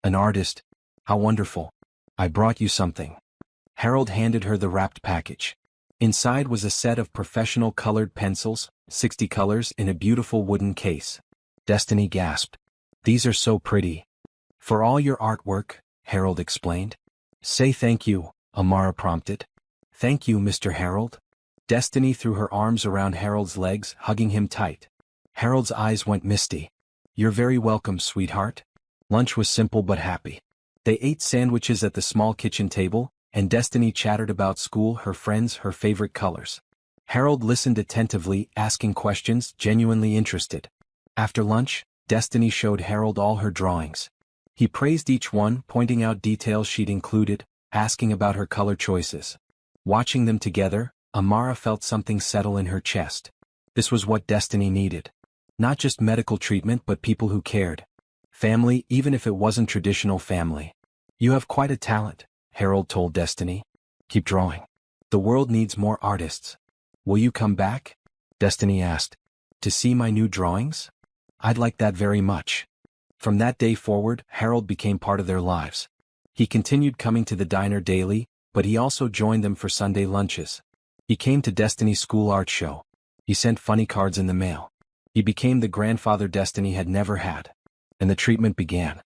An artist? How wonderful. I brought you something. Harold handed her the wrapped package. Inside was a set of professional colored pencils, 60 colors in a beautiful wooden case. Destiny gasped. These are so pretty. For all your artwork, Harold explained. Say thank you, Amara prompted. Thank you, Mr. Harold. Destiny threw her arms around Harold's legs, hugging him tight. Harold's eyes went misty. You're very welcome, sweetheart. Lunch was simple but happy. They ate sandwiches at the small kitchen table, and Destiny chattered about school, her friends, her favorite colors. Harold listened attentively, asking questions, genuinely interested. After lunch, Destiny showed Harold all her drawings. He praised each one, pointing out details she'd included, asking about her color choices. Watching them together, Amara felt something settle in her chest. This was what Destiny needed. Not just medical treatment but people who cared. Family, even if it wasn't traditional family. You have quite a talent, Harold told Destiny. Keep drawing. The world needs more artists. Will you come back? Destiny asked. To see my new drawings? I'd like that very much. From that day forward, Harold became part of their lives. He continued coming to the diner daily, but he also joined them for Sunday lunches. He came to Destiny's school art show. He sent funny cards in the mail. He became the grandfather Destiny had never had. And the treatment began.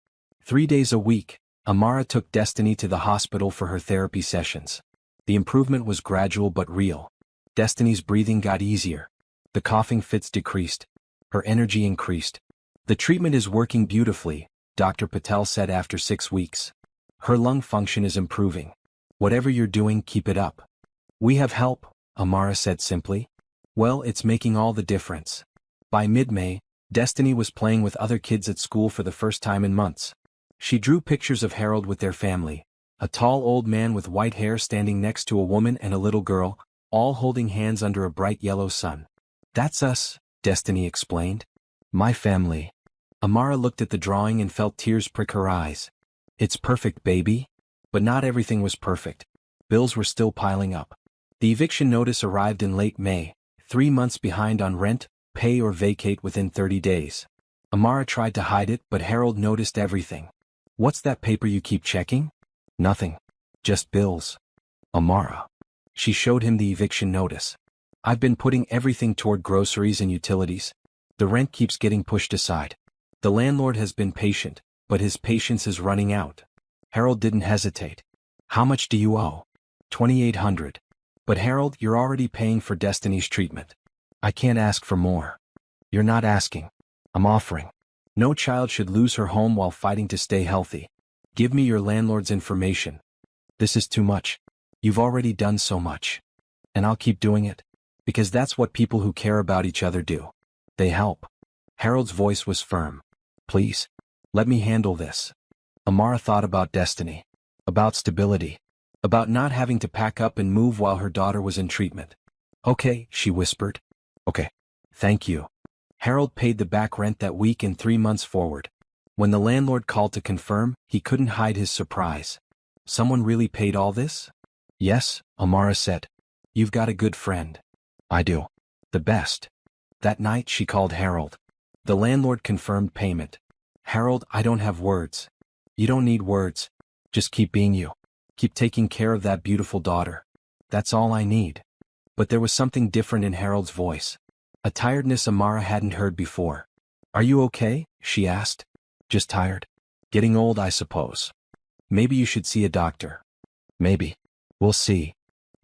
3 days a week, Amara took Destiny to the hospital for her therapy sessions. The improvement was gradual but real. Destiny's breathing got easier. The coughing fits decreased. Her energy increased. The treatment is working beautifully, Dr. Patel said after 6 weeks. Her lung function is improving. Whatever you're doing, keep it up. We have help, Amara said simply. Well, it's making all the difference. By mid-May, Destiny was playing with other kids at school for the first time in months. She drew pictures of Harold with their family, a tall old man with white hair standing next to a woman and a little girl, all holding hands under a bright yellow sun. That's us, Destiny explained. My family. Amara looked at the drawing and felt tears prick her eyes. It's perfect, baby. But not everything was perfect. Bills were still piling up. The eviction notice arrived in late May, 3 months behind on rent, pay or vacate within 30 days. Amara tried to hide it, but Harold noticed everything. What's that paper you keep checking? Nothing. Just bills. Amara. She showed him the eviction notice. I've been putting everything toward groceries and utilities. The rent keeps getting pushed aside. The landlord has been patient, but his patience is running out. Harold didn't hesitate. How much do you owe? $2,800. But Harold, you're already paying for Destiny's treatment. I can't ask for more. You're not asking. I'm offering. No child should lose her home while fighting to stay healthy. Give me your landlord's information. This is too much. You've already done so much. And I'll keep doing it. Because that's what people who care about each other do. They help. Harold's voice was firm. Please. Let me handle this. Amara thought about Destiny. About stability. About not having to pack up and move while her daughter was in treatment. Okay, she whispered. Okay. Thank you. Harold paid the back rent that week and 3 months forward. When the landlord called to confirm, he couldn't hide his surprise. Someone really paid all this? Yes, Amara said. You've got a good friend. I do. The best. That night she called Harold. The landlord confirmed payment. Harold, I don't have words. You don't need words. Just keep being you. Keep taking care of that beautiful daughter. That's all I need. But there was something different in Harold's voice. A tiredness Amara hadn't heard before. Are you okay? She asked. Just tired. Getting old, I suppose. Maybe you should see a doctor. Maybe. We'll see.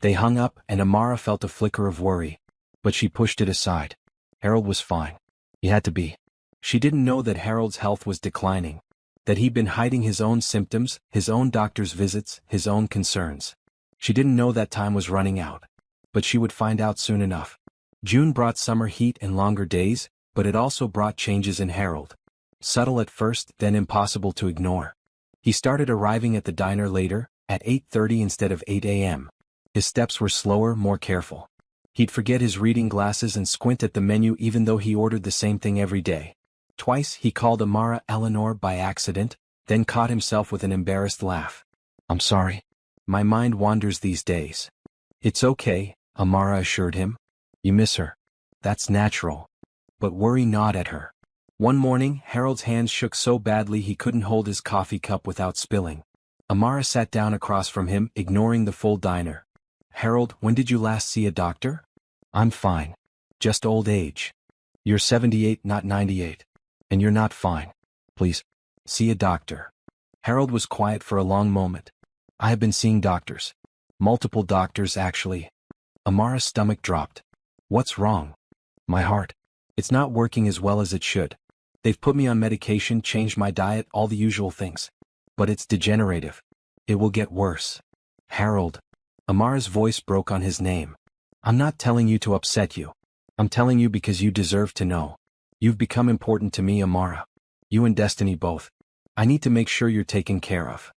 They hung up and Amara felt a flicker of worry. But she pushed it aside. Harold was fine. He had to be. She didn't know that Harold's health was declining. That he'd been hiding his own symptoms, his own doctor's visits, his own concerns. She didn't know that time was running out. But she would find out soon enough. June brought summer heat and longer days, but it also brought changes in Harold. Subtle at first, then impossible to ignore. He started arriving at the diner later, at 8:30 instead of 8 a.m. His steps were slower, more careful. He'd forget his reading glasses and squint at the menu even though he ordered the same thing every day. Twice he called Amara Eleanor by accident, then caught himself with an embarrassed laugh. I'm sorry. My mind wanders these days. It's okay, Amara assured him. You miss her. That's natural. But worry not at her. One morning, Harold's hands shook so badly he couldn't hold his coffee cup without spilling. Amara sat down across from him, ignoring the full diner. Harold, when did you last see a doctor? I'm fine. Just old age. You're 78, not 98. And you're not fine. Please. See a doctor. Harold was quiet for a long moment. I have been seeing doctors. Multiple doctors, actually. Amara's stomach dropped. What's wrong? My heart. It's not working as well as it should. They've put me on medication, changed my diet, all the usual things. But it's degenerative. It will get worse. Harold. Amara's voice broke on his name. I'm not telling you to upset you. I'm telling you because you deserve to know. You've become important to me, Amara. You and Destiny both. I need to make sure you're taken care of.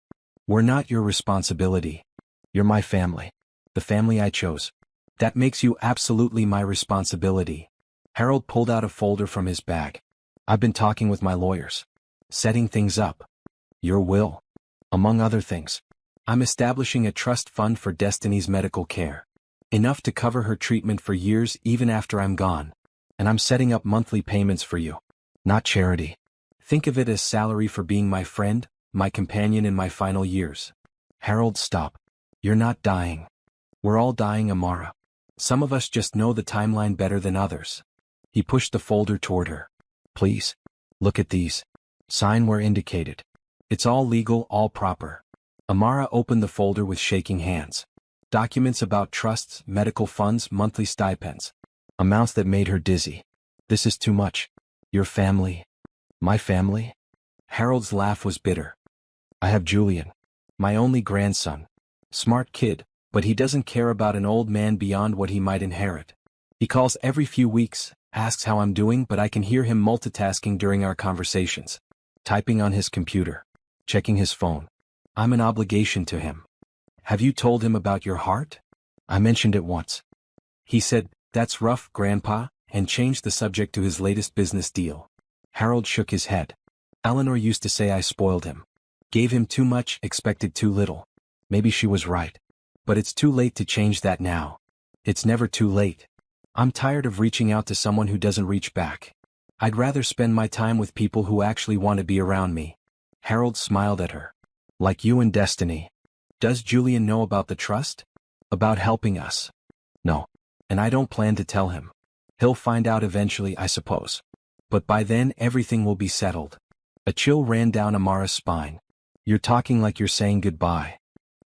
We're not your responsibility. You're my family. The family I chose. That makes you absolutely my responsibility. Harold pulled out a folder from his bag. I've been talking with my lawyers. Setting things up. Your will. Among other things. I'm establishing a trust fund for Destiny's medical care. Enough to cover her treatment for years even after I'm gone. And I'm setting up monthly payments for you. Not charity. Think of it as salary for being my friend, my companion in my final years. Harold, stop. You're not dying. We're all dying, Amara. Some of us just know the timeline better than others. He pushed the folder toward her. Please. Look at these. Sign where indicated. It's all legal, all proper. Amara opened the folder with shaking hands. Documents about trusts, medical funds, monthly stipends. Amounts that made her dizzy. This is too much. Your family. My family? Harold's laugh was bitter. I have Julian. My only grandson. Smart kid, but he doesn't care about an old man beyond what he might inherit. He calls every few weeks, asks how I'm doing, but I can hear him multitasking during our conversations. Typing on his computer. Checking his phone. I'm an obligation to him. Have you told him about your heart? I mentioned it once. He said, "That's rough, Grandpa," and changed the subject to his latest business deal. Harold shook his head. Eleanor used to say I spoiled him. Gave him too much, expected too little. Maybe she was right. But it's too late to change that now. It's never too late. I'm tired of reaching out to someone who doesn't reach back. I'd rather spend my time with people who actually want to be around me. Harold smiled at her. Like you and Destiny. Does Julian know about the trust? About helping us? No. And I don't plan to tell him. He'll find out eventually, I suppose. But by then everything will be settled. A chill ran down Amara's spine. You're talking like you're saying goodbye.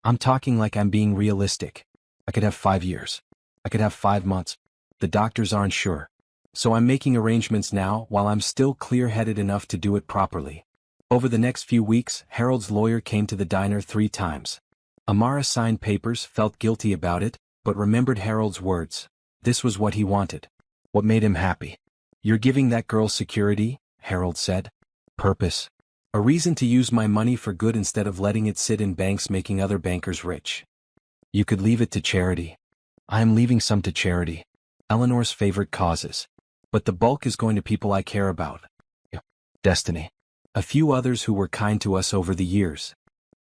I'm talking like I'm being realistic. I could have 5 years. I could have 5 months. The doctors aren't sure. So I'm making arrangements now while I'm still clear-headed enough to do it properly. Over the next few weeks, Harold's lawyer came to the diner 3 times. Amara signed papers, felt guilty about it, but remembered Harold's words. This was what he wanted. What made him happy. You're giving that girl security, Harold said. Purpose. A reason to use my money for good instead of letting it sit in banks making other bankers rich. You could leave it to charity. I am leaving some to charity. Eleanor's favorite causes. But the bulk is going to people I care about. Destiny. A few others who were kind to us over the years.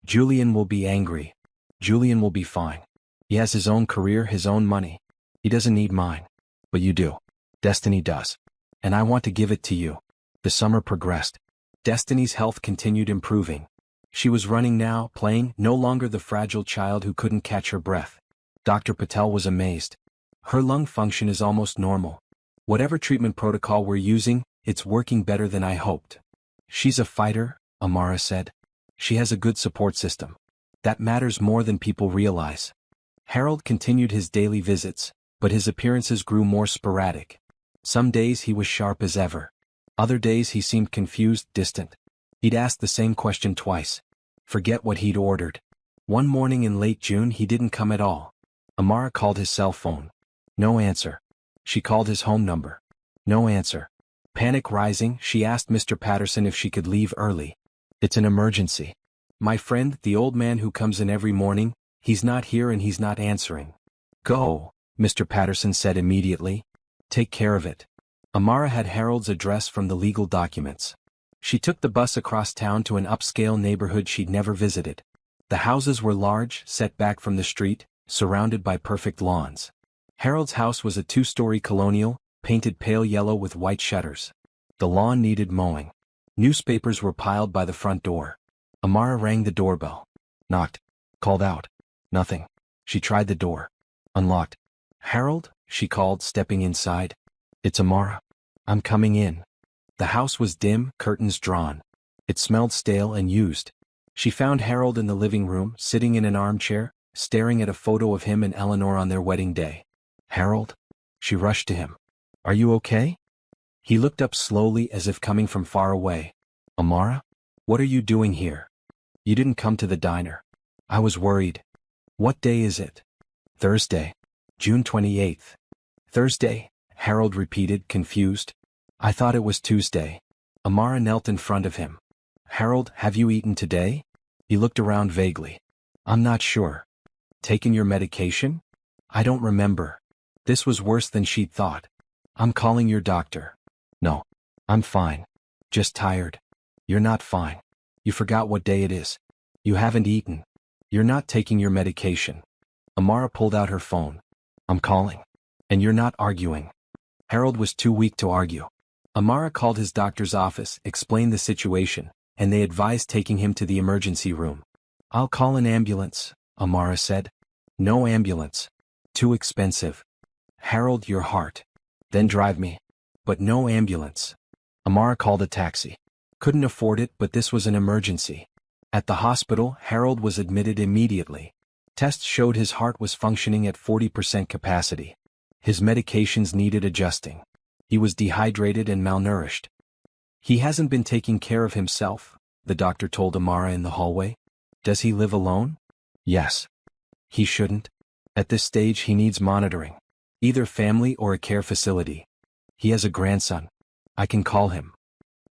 Julian will be angry. Julian will be fine. He has his own career, his own money. He doesn't need mine. But you do. Destiny does. And I want to give it to you. The summer progressed. Destiny's health continued improving. She was running now, playing, no longer the fragile child who couldn't catch her breath. Dr. Patel was amazed. Her lung function is almost normal. Whatever treatment protocol we're using, it's working better than I hoped. She's a fighter, Amara said. She has a good support system. That matters more than people realize. Harold continued his daily visits, but his appearances grew more sporadic. Some days he was sharp as ever. Other days he seemed confused, distant. He'd asked the same question twice. Forget what he'd ordered. One morning in late June he didn't come at all. Amara called his cell phone. No answer. She called his home number. No answer. Panic rising, she asked Mr. Patterson if she could leave early. It's an emergency. My friend, the old man who comes in every morning, he's not here and he's not answering. Go, Mr. Patterson said immediately. Take care of it. Amara had Harold's address from the legal documents. She took the bus across town to an upscale neighborhood she'd never visited. The houses were large, set back from the street, surrounded by perfect lawns. Harold's house was a 2-story colonial, painted pale yellow with white shutters. The lawn needed mowing. Newspapers were piled by the front door. Amara rang the doorbell. Knocked. Called out. Nothing. She tried the door. Unlocked. Harold? She called, stepping inside. It's Amara. I'm coming in. The house was dim, curtains drawn. It smelled stale and used. She found Harold in the living room, sitting in an armchair, staring at a photo of him and Eleanor on their wedding day. Harold? She rushed to him. Are you okay? He looked up slowly as if coming from far away. Amara? What are you doing here? You didn't come to the diner. I was worried. What day is it? Thursday. June 28th. Thursday, Harold repeated, confused. I thought it was Tuesday. Amara knelt in front of him. Harold, have you eaten today? He looked around vaguely. I'm not sure. Taken your medication? I don't remember. This was worse than she'd thought. I'm calling your doctor. No. I'm fine. Just tired. You're not fine. You forgot what day it is. You haven't eaten. You're not taking your medication. Amara pulled out her phone. I'm calling. And you're not arguing. Harold was too weak to argue. Amara called his doctor's office, explained the situation, and they advised taking him to the emergency room. I'll call an ambulance, Amara said. No ambulance. Too expensive. Harold, your heart. Then drive me. But no ambulance. Amara called a taxi. Couldn't afford it, but this was an emergency. At the hospital, Harold was admitted immediately. Tests showed his heart was functioning at 40% capacity. His medications needed adjusting. He was dehydrated and malnourished. He hasn't been taking care of himself, the doctor told Amara in the hallway. Does he live alone? Yes. He shouldn't. At this stage he needs monitoring. Either family or a care facility. He has a grandson. I can call him.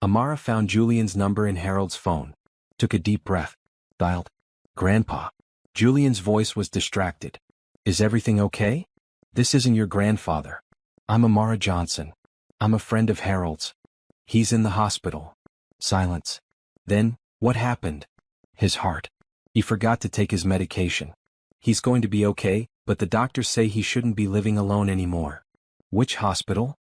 Amara found Julian's number in Harold's phone. Took a deep breath. Dialed. Grandpa. Julian's voice was distracted. Is everything okay? This isn't your grandfather. I'm Amara Johnson. I'm a friend of Harold's. He's in the hospital. Silence. Then, what happened? His heart. He forgot to take his medication. He's going to be okay, but the doctors say he shouldn't be living alone anymore. Which hospital?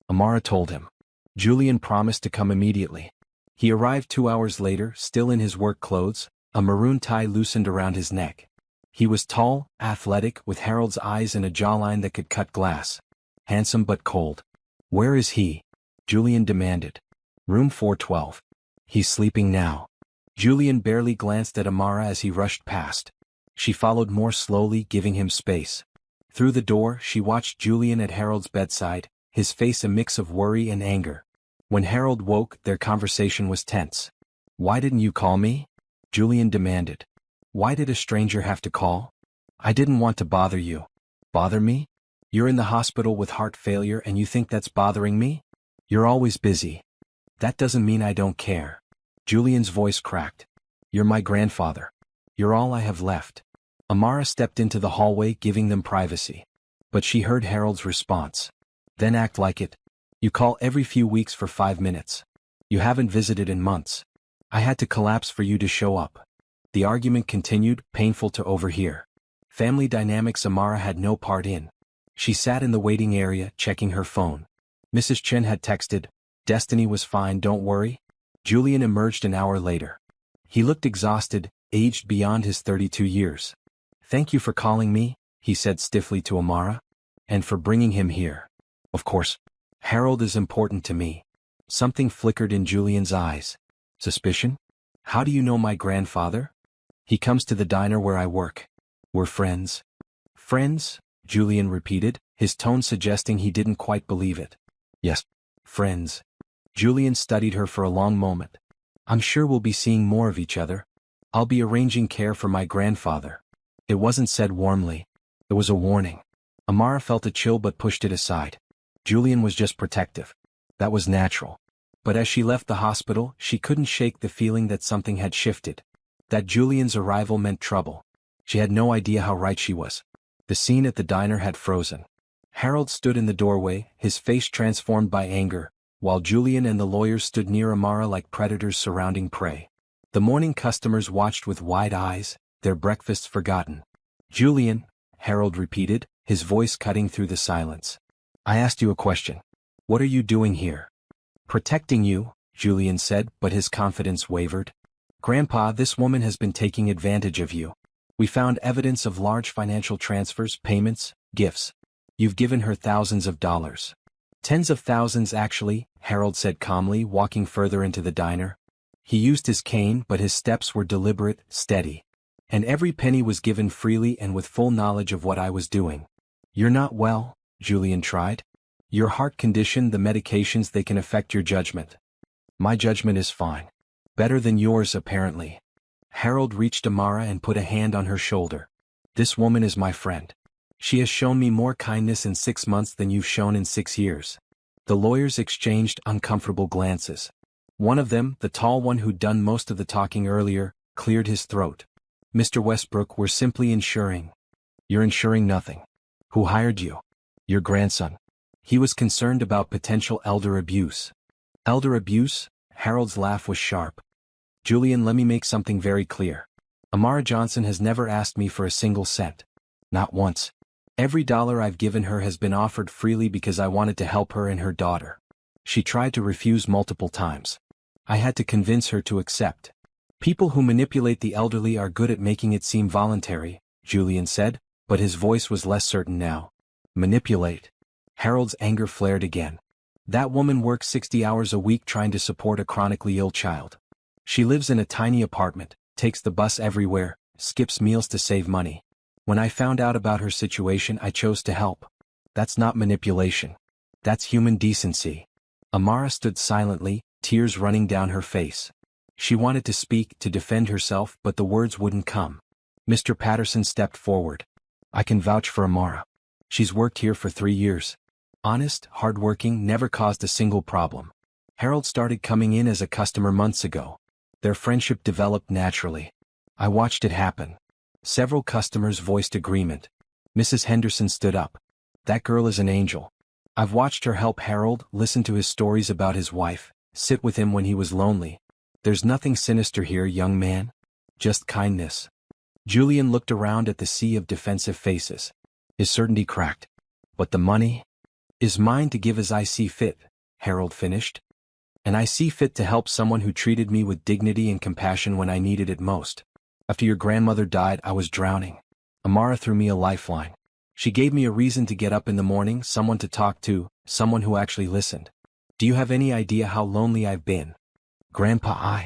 Amara told him. Julian promised to come immediately. He arrived 2 hours later, still in his work clothes, a maroon tie loosened around his neck. He was tall, athletic, with Harold's eyes and a jawline that could cut glass. Handsome but cold. Where is he? Julian demanded. Room 412. He's sleeping now. Julian barely glanced at Amara as he rushed past. She followed more slowly, giving him space. Through the door, she watched Julian at Harold's bedside, his face a mix of worry and anger. When Harold woke, their conversation was tense. Why didn't you call me? Julian demanded. Why did a stranger have to call? I didn't want to bother you. Bother me? You're in the hospital with heart failure and you think that's bothering me? You're always busy. That doesn't mean I don't care. Julian's voice cracked. You're my grandfather. You're all I have left. Amara stepped into the hallway, giving them privacy. But she heard Harold's response. Then act like it. You call every few weeks for 5 minutes. You haven't visited in months. I had to collapse for you to show up. The argument continued, painful to overhear. Family dynamics Amara had no part in. She sat in the waiting area, checking her phone. Mrs. Chen had texted, Destiny was fine, don't worry. Julian emerged an hour later. He looked exhausted, aged beyond his 32 years. Thank you for calling me, he said stiffly to Amara. And for bringing him here. Of course. Harold is important to me. Something flickered in Julian's eyes. Suspicion? How do you know my grandfather? He comes to the diner where I work. We're friends. Friends? Julian repeated, his tone suggesting he didn't quite believe it. Yes, friends. Julian studied her for a long moment. I'm sure we'll be seeing more of each other. I'll be arranging care for my grandfather. It wasn't said warmly. It was a warning. Amara felt a chill but pushed it aside. Julian was just protective. That was natural. But as she left the hospital, she couldn't shake the feeling that something had shifted. That Julian's arrival meant trouble. She had no idea how right she was. The scene at the diner had frozen. Harold stood in the doorway, his face transformed by anger, while Julian and the lawyers stood near Amara like predators surrounding prey. The morning customers watched with wide eyes, their breakfasts forgotten. Julian, Harold repeated, his voice cutting through the silence. I asked you a question. What are you doing here? Protecting you, Julian said, but his confidence wavered. Grandpa, this woman has been taking advantage of you. We found evidence of large financial transfers, payments, gifts. You've given her thousands of dollars. Tens of thousands actually, Harold said calmly, walking further into the diner. He used his cane, but his steps were deliberate, steady. And every penny was given freely and with full knowledge of what I was doing. You're not well, Julian tried. Your heart condition, the medications, they can affect your judgment. My judgment is fine. Better than yours, apparently. Harold reached Amara and put a hand on her shoulder. This woman is my friend. She has shown me more kindness in 6 months than you've shown in 6 years. The lawyers exchanged uncomfortable glances. One of them, the tall one who'd done most of the talking earlier, cleared his throat. Mr. Westbrook, we're simply insuring. You're insuring nothing. Who hired you? Your grandson. He was concerned about potential elder abuse. Elder abuse? Harold's laugh was sharp. Julian, let me make something very clear. Amara Johnson has never asked me for a single cent. Not once. Every dollar I've given her has been offered freely because I wanted to help her and her daughter. She tried to refuse multiple times. I had to convince her to accept. People who manipulate the elderly are good at making it seem voluntary, Julian said, but his voice was less certain now. Manipulate. Harold's anger flared again. That woman works 60 hours a week trying to support a chronically ill child. She lives in a tiny apartment, takes the bus everywhere, skips meals to save money. When I found out about her situation, I chose to help. That's not manipulation. That's human decency. Amara stood silently, tears running down her face. She wanted to speak, to defend herself, but the words wouldn't come. Mr. Patterson stepped forward. I can vouch for Amara. She's worked here for 3 years. Honest, hardworking, never caused a single problem. Harold started coming in as a customer months ago. Their friendship developed naturally. I watched it happen. Several customers voiced agreement. Mrs. Henderson stood up. That girl is an angel. I've watched her help Harold, listen to his stories about his wife, sit with him when he was lonely. There's nothing sinister here, young man. Just kindness. Julian looked around at the sea of defensive faces. His certainty cracked. But the money is mine to give as I see fit, Harold finished. And I see fit to help someone who treated me with dignity and compassion when I needed it most. After your grandmother died, I was drowning. Amara threw me a lifeline. She gave me a reason to get up in the morning, someone to talk to, someone who actually listened. Do you have any idea how lonely I've been? Grandpa,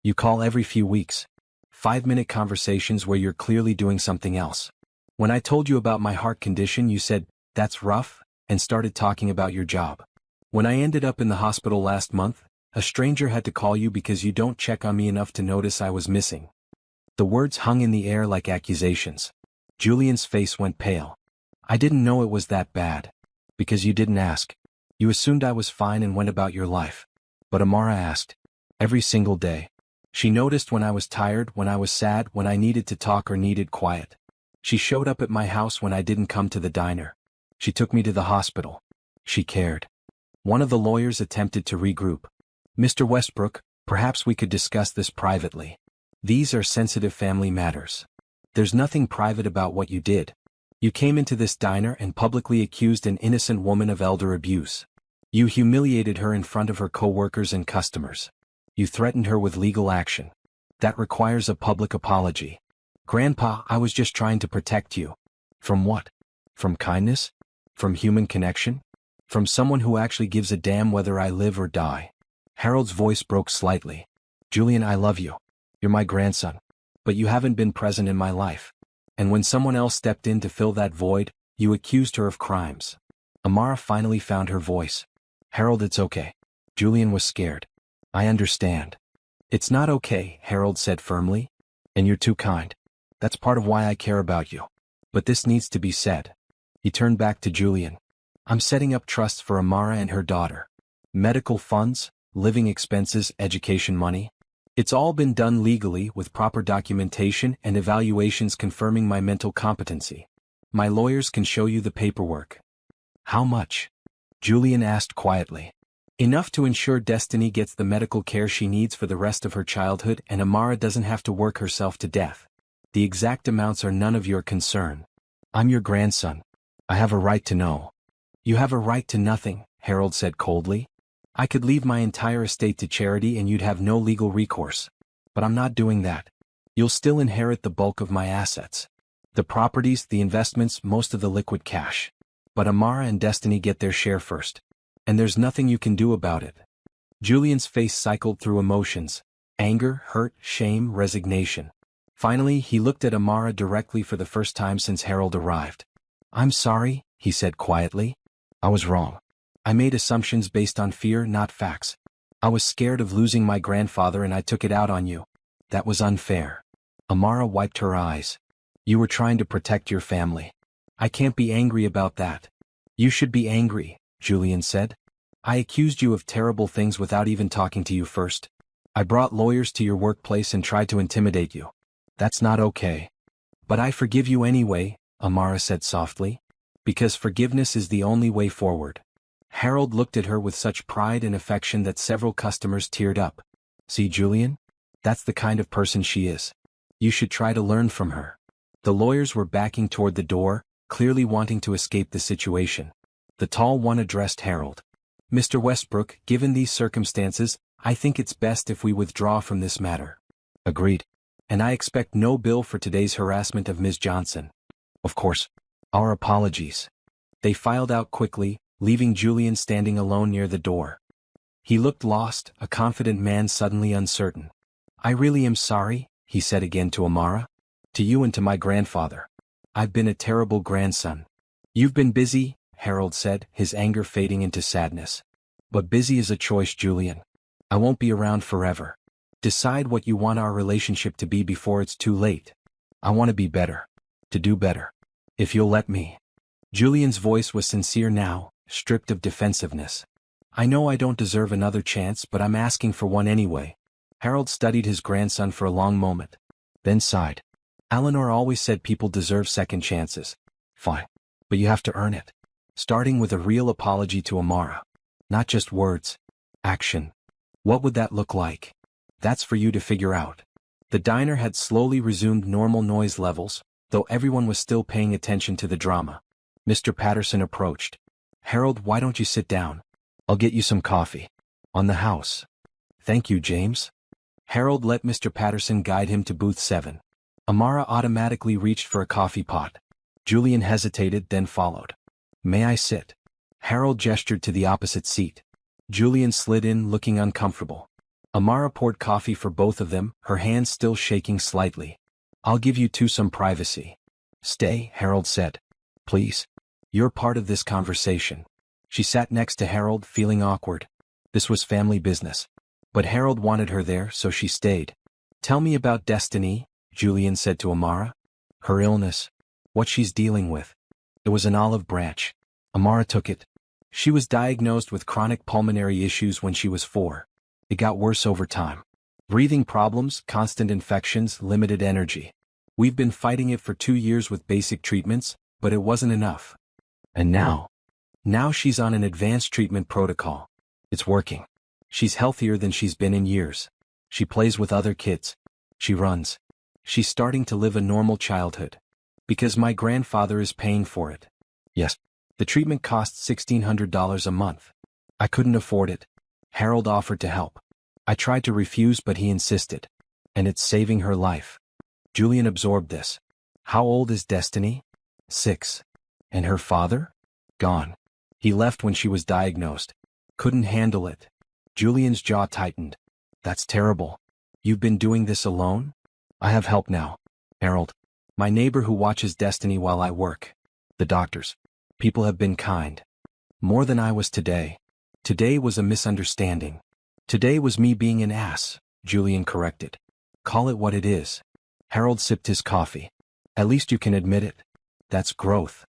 You call every few weeks. 5-minute conversations where you're clearly doing something else. When I told you about my heart condition, you said, "That's rough," and started talking about your job. When I ended up in the hospital last month, a stranger had to call you because you don't check on me enough to notice I was missing. The words hung in the air like accusations. Julian's face went pale. I didn't know it was that bad. Because you didn't ask. You assumed I was fine and went about your life. But Amara asked. Every single day. She noticed when I was tired, when I was sad, when I needed to talk or needed quiet. She showed up at my house when I didn't come to the diner. She took me to the hospital. She cared. One of the lawyers attempted to regroup. Mr. Westbrook, perhaps we could discuss this privately. These are sensitive family matters. There's nothing private about what you did. You came into this diner and publicly accused an innocent woman of elder abuse. You humiliated her in front of her co-workers and customers. You threatened her with legal action. That requires a public apology. Grandpa, I was just trying to protect you. From what? From kindness? From human connection? From someone who actually gives a damn whether I live or die. Harold's voice broke slightly. Julian, I love you. You're my grandson. But you haven't been present in my life. And when someone else stepped in to fill that void, you accused her of crimes. Amara finally found her voice. Harold, it's okay. Julian was scared. I understand. It's not okay, Harold said firmly. And you're too kind. That's part of why I care about you. But this needs to be said. He turned back to Julian. I'm setting up trusts for Amara and her daughter. Medical funds, living expenses, education money. It's all been done legally with proper documentation and evaluations confirming my mental competency. My lawyers can show you the paperwork. How much? Julian asked quietly. Enough to ensure Destiny gets the medical care she needs for the rest of her childhood and Amara doesn't have to work herself to death. The exact amounts are none of your concern. I'm your grandson. I have a right to know. You have a right to nothing, Harold said coldly. I could leave my entire estate to charity and you'd have no legal recourse. But I'm not doing that. You'll still inherit the bulk of my assets. The properties, the investments, most of the liquid cash. But Amara and Destiny get their share first. And there's nothing you can do about it. Julian's face cycled through emotions. Anger, hurt, shame, resignation. Finally, he looked at Amara directly for the first time since Harold arrived. I'm sorry, he said quietly. I was wrong. I made assumptions based on fear, not facts. I was scared of losing my grandfather and I took it out on you. That was unfair. Amara wiped her eyes. You were trying to protect your family. I can't be angry about that. You should be angry, Julian said. I accused you of terrible things without even talking to you first. I brought lawyers to your workplace and tried to intimidate you. That's not okay. But I forgive you anyway, Amara said softly. Because forgiveness is the only way forward. Harold looked at her with such pride and affection that several customers teared up. See, Julian? That's the kind of person she is. You should try to learn from her. The lawyers were backing toward the door, clearly wanting to escape the situation. The tall one addressed Harold. Mr. Westbrook, given these circumstances, I think it's best if we withdraw from this matter. Agreed. And I expect no bill for today's harassment of Ms. Johnson. Of course. Our apologies. They filed out quickly, leaving Julian standing alone near the door. He looked lost, a confident man suddenly uncertain. I really am sorry, he said again to Amara. To you and to my grandfather. I've been a terrible grandson. You've been busy, Harold said, his anger fading into sadness. But busy is a choice, Julian. I won't be around forever. Decide what you want our relationship to be before it's too late. I want to be better. To do better. If you'll let me. Julian's voice was sincere now, stripped of defensiveness. I know I don't deserve another chance, but I'm asking for one anyway. Harold studied his grandson for a long moment, then sighed. Eleanor always said people deserve second chances. Fine. But you have to earn it. Starting with a real apology to Amara. Not just words. Action. What would that look like? That's for you to figure out. The diner had slowly resumed normal noise levels, though everyone was still paying attention to the drama. Mr. Patterson approached. Harold, why don't you sit down? I'll get you some coffee. On the house. Thank you, James. Harold let Mr. Patterson guide him to booth 7. Amara automatically reached for a coffee pot. Julian hesitated, then followed. May I sit? Harold gestured to the opposite seat. Julian slid in, looking uncomfortable. Amara poured coffee for both of them, her hands still shaking slightly. I'll give you two some privacy. Stay, Harold said. Please. You're part of this conversation. She sat next to Harold, feeling awkward. This was family business. But Harold wanted her there, so she stayed. Tell me about Destiny, Julian said to Amara. Her illness. What she's dealing with. It was an olive branch. Amara took it. She was diagnosed with chronic pulmonary issues when she was 4. It got worse over time. Breathing problems, constant infections, limited energy. We've been fighting it for 2 years with basic treatments, but it wasn't enough. And now? Now she's on an advanced treatment protocol. It's working. She's healthier than she's been in years. She plays with other kids. She runs. She's starting to live a normal childhood. Because my grandfather is paying for it. Yes. The treatment costs $1,600 a month. I couldn't afford it. Harold offered to help. I tried to refuse, but he insisted. And it's saving her life. Julian absorbed this. How old is Destiny? 6. And her father? Gone. He left when she was diagnosed. Couldn't handle it. Julian's jaw tightened. That's terrible. You've been doing this alone? I have help now. Harold. My neighbor who watches Destiny while I work. The doctors. People have been kind. More than I was today. Today was a misunderstanding. Today was me being an ass, Julian corrected. Call it what it is. Harold sipped his coffee. At least you can admit it. That's growth.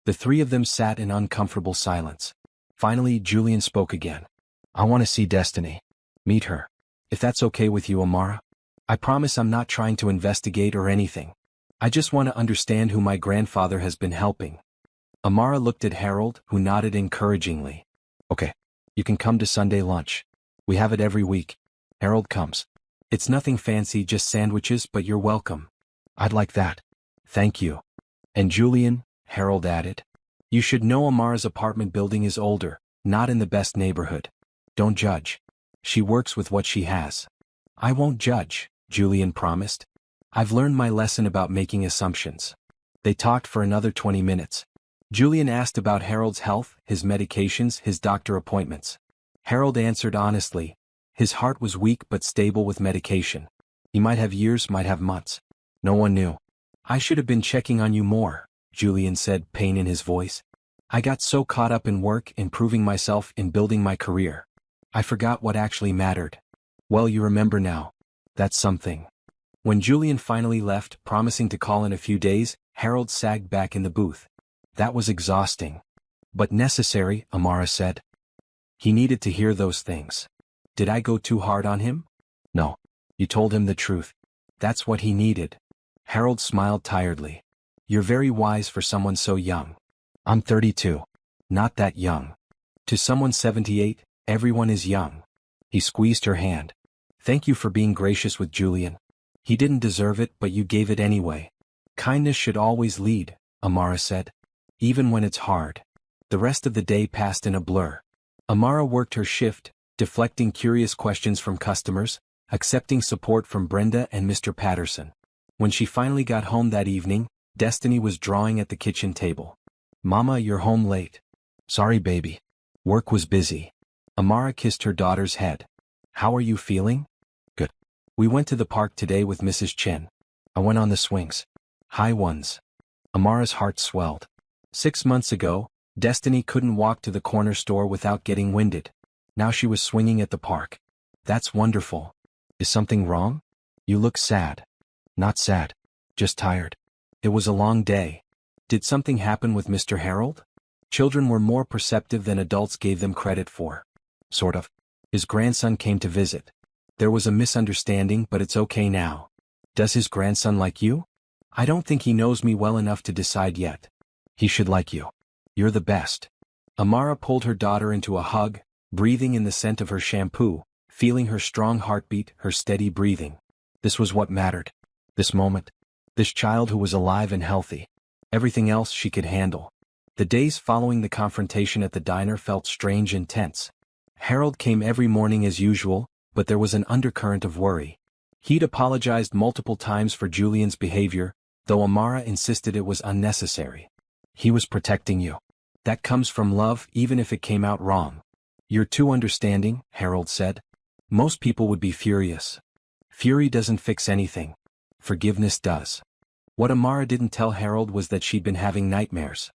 The three of them sat in uncomfortable silence. Finally, Julian spoke again. I want to see Destiny. Meet her. If that's okay with you, Amara. I promise I'm not trying to investigate or anything. I just want to understand who my grandfather has been helping. Amara looked at Harold, who nodded encouragingly. Okay. You can come to Sunday lunch. We have it every week. Harold comes. It's nothing fancy, just sandwiches, but you're welcome. I'd like that. Thank you. And Julian, Harold added. You should know Amara's apartment building is older, not in the best neighborhood. Don't judge. She works with what she has. I won't judge, Julian promised. I've learned my lesson about making assumptions. They talked for another 20 minutes. Julian asked about Harold's health, his medications, his doctor appointments. Harold answered honestly. His heart was weak but stable with medication. He might have years, might have months. No one knew. I should have been checking on you more, Julian said, pain in his voice. I got so caught up in work, improving myself, in building my career. I forgot what actually mattered. Well, you remember now. That's something. When Julian finally left, promising to call in a few days, Harold sagged back in the booth. That was exhausting. But necessary, Amara said. He needed to hear those things. Did I go too hard on him? No. You told him the truth. That's what he needed. Harold smiled tiredly. You're very wise for someone so young. I'm 32. Not that young. To someone 78, everyone is young. He squeezed her hand. Thank you for being gracious with Julian. He didn't deserve it, but you gave it anyway. Kindness should always lead, Amara said. Even when it's hard. The rest of the day passed in a blur. Amara worked her shift, deflecting curious questions from customers, accepting support from Brenda and Mr. Patterson. When she finally got home that evening, Destiny was drawing at the kitchen table. Mama, you're home late. Sorry, baby. Work was busy. Amara kissed her daughter's head. How are you feeling? Good. We went to the park today with Mrs. Chen. I went on the swings. High ones. Amara's heart swelled. 6 months ago, Destiny couldn't walk to the corner store without getting winded. Now she was swinging at the park. That's wonderful. Is something wrong? You look sad. Not sad. Just tired. It was a long day. Did something happen with Mr. Harold? Children were more perceptive than adults gave them credit for. Sort of. His grandson came to visit. There was a misunderstanding, but it's okay now. Does his grandson like you? I don't think he knows me well enough to decide yet. He should like you. You're the best. Amara pulled her daughter into a hug, breathing in the scent of her shampoo, feeling her strong heartbeat, her steady breathing. This was what mattered. This moment. This child who was alive and healthy. Everything else she could handle. The days following the confrontation at the diner felt strange and tense. Harold came every morning as usual, but there was an undercurrent of worry. He'd apologized multiple times for Julian's behavior, though Amara insisted it was unnecessary. He was protecting you. That comes from love, even if it came out wrong. You're too understanding, Harold said. Most people would be furious. Fury doesn't fix anything. Forgiveness does. What Amara didn't tell Harold was that she'd been having nightmares.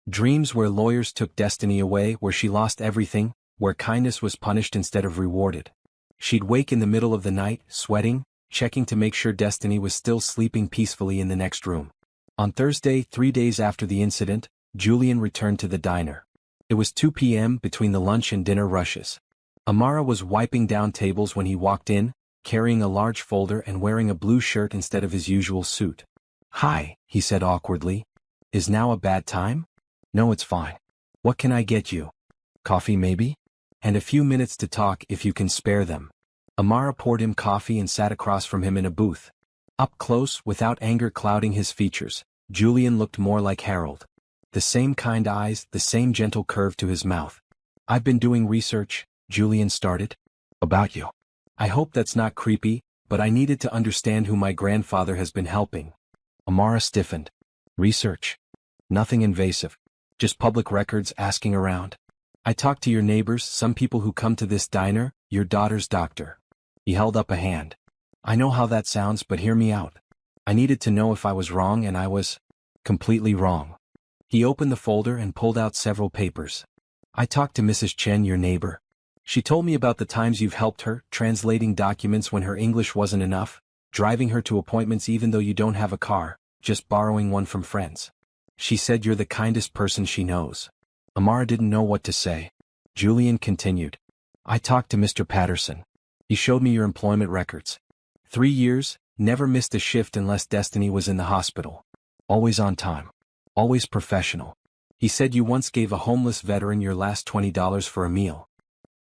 Dreams where lawyers took Destiny away, where she lost everything, where kindness was punished instead of rewarded. She'd wake in the middle of the night, sweating, checking to make sure Destiny was still sleeping peacefully in the next room. On Thursday, 3 days after the incident, Julian returned to the diner. It was 2 p.m. between the lunch and dinner rushes. Amara was wiping down tables when he walked in, carrying a large folder and wearing a blue shirt instead of his usual suit. "Hi," he said awkwardly. "Is now a bad time?" "No, it's fine. What can I get you?" "Coffee maybe? And a few minutes to talk if you can spare them." Amara poured him coffee and sat across from him in a booth. Up close, without anger clouding his features, Julian looked more like Harold. The same kind eyes, the same gentle curve to his mouth. "I've been doing research," Julian started. "About you. I hope that's not creepy, but I needed to understand who my grandfather has been helping." Amara stiffened. "Research? Nothing invasive. Just public records, asking around. I talked to your neighbors, some people who come to this diner, your daughter's doctor." He held up a hand. "I know how that sounds, but hear me out. I needed to know if I was wrong, and I was completely wrong." He opened the folder and pulled out several papers. "I talked to Mrs. Chen, your neighbor. She told me about the times you've helped her, translating documents when her English wasn't enough, driving her to appointments even though you don't have a car, just borrowing one from friends. She said you're the kindest person she knows." Amara didn't know what to say. Julian continued. "I talked to Mr. Patterson. He showed me your employment records. 3 years, never missed a shift unless Destiny was in the hospital. Always on time. Always professional. He said you once gave a homeless veteran your last $20 for a meal.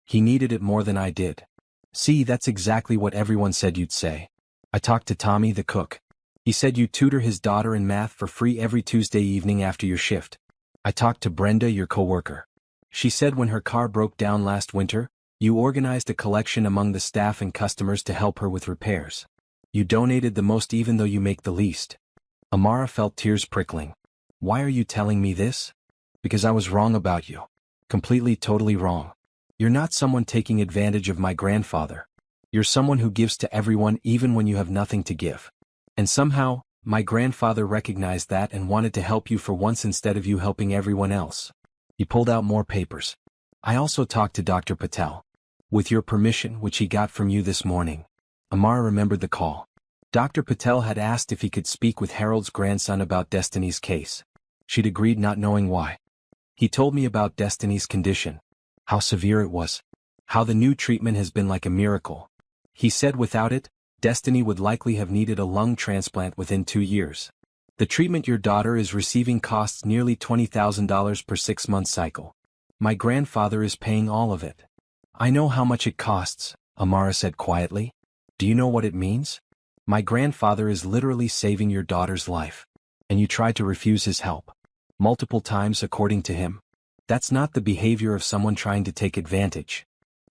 He needed it more than I did. See, that's exactly what everyone said you'd say. I talked to Tommy, the cook. He said you tutor his daughter in math for free every Tuesday evening after your shift. I talked to Brenda, your coworker. She said when her car broke down last winter, you organized a collection among the staff and customers to help her with repairs. You donated the most even though you make the least." Amara felt tears prickling. "Why are you telling me this?" "Because I was wrong about you. Completely, totally wrong. You're not someone taking advantage of my grandfather. You're someone who gives to everyone even when you have nothing to give. And somehow, my grandfather recognized that and wanted to help you for once instead of you helping everyone else." He pulled out more papers. "I also talked to Dr. Patel. With your permission, which he got from you this morning." Amara remembered the call. Dr. Patel had asked if he could speak with Harold's grandson about Destiny's case. She'd agreed, not knowing why. "He told me about Destiny's condition. How severe it was. How the new treatment has been like a miracle. He said without it, Destiny would likely have needed a lung transplant within 2 years. The treatment your daughter is receiving costs nearly $20,000 per 6-month cycle. My grandfather is paying all of it." "I know how much it costs," Amara said quietly. "Do you know what it means? My grandfather is literally saving your daughter's life. And you tried to refuse his help. Multiple times according to him. That's not the behavior of someone trying to take advantage."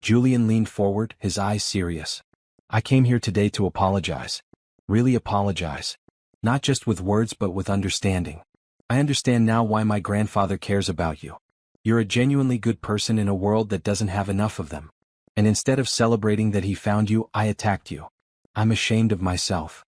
Julian leaned forward, his eyes serious. "I came here today to apologize. Really apologize. Not just with words but with understanding. I understand now why my grandfather cares about you. You're a genuinely good person in a world that doesn't have enough of them. And instead of celebrating that he found you, I attacked you. I'm ashamed of myself."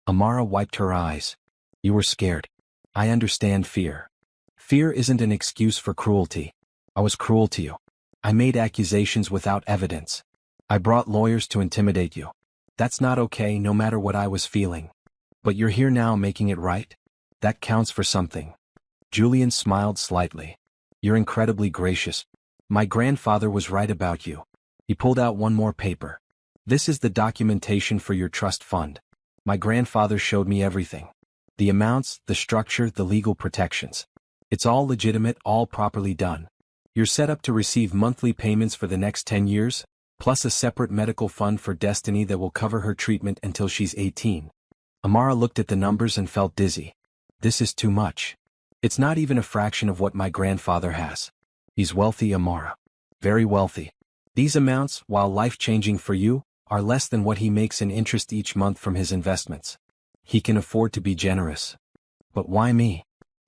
Amara wiped her eyes. "You were scared. I understand fear. Fear isn't an excuse for cruelty. I was cruel to you. I made accusations without evidence. I brought lawyers to intimidate you. That's not okay, no matter what I was feeling. But you're here now making it right. That counts for something. Julian smiled slightly. You're incredibly gracious. My grandfather was right about you. He pulled out one more paper. This is the documentation for your trust fund. My grandfather showed me everything. The amounts, the structure, the legal protections. It's all legitimate, all properly done. You're set up to receive monthly payments for the next 10 years, plus a separate medical fund for Destiny that will cover her treatment until she's 18. Amara looked at the numbers and felt dizzy. This is too much. It's not even a fraction of what my grandfather has. He's wealthy, Amara. Very wealthy. These amounts, while life-changing for you, are less than what he makes in interest each month from his investments. He can afford to be generous. But why me?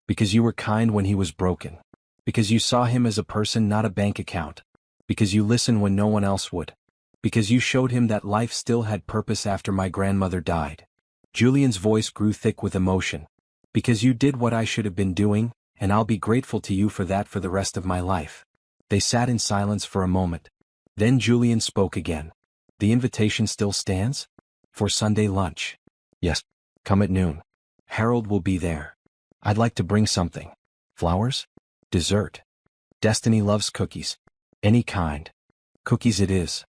Because you were kind when he was broken. Because you saw him as a person, not a bank account. Because you listened when no one else would. Because you showed him that life still had purpose after my grandmother died. Julian's voice grew thick with emotion. Because you did what I should have been doing, and I'll be grateful to you for that for the rest of my life. They sat in silence for a moment. Then Julian spoke again. The invitation still stands? For Sunday lunch? Yes. Come at noon. Harold will be there. I'd like to bring something. Flowers? Dessert? Destiny loves cookies. Any kind. Cookies it is.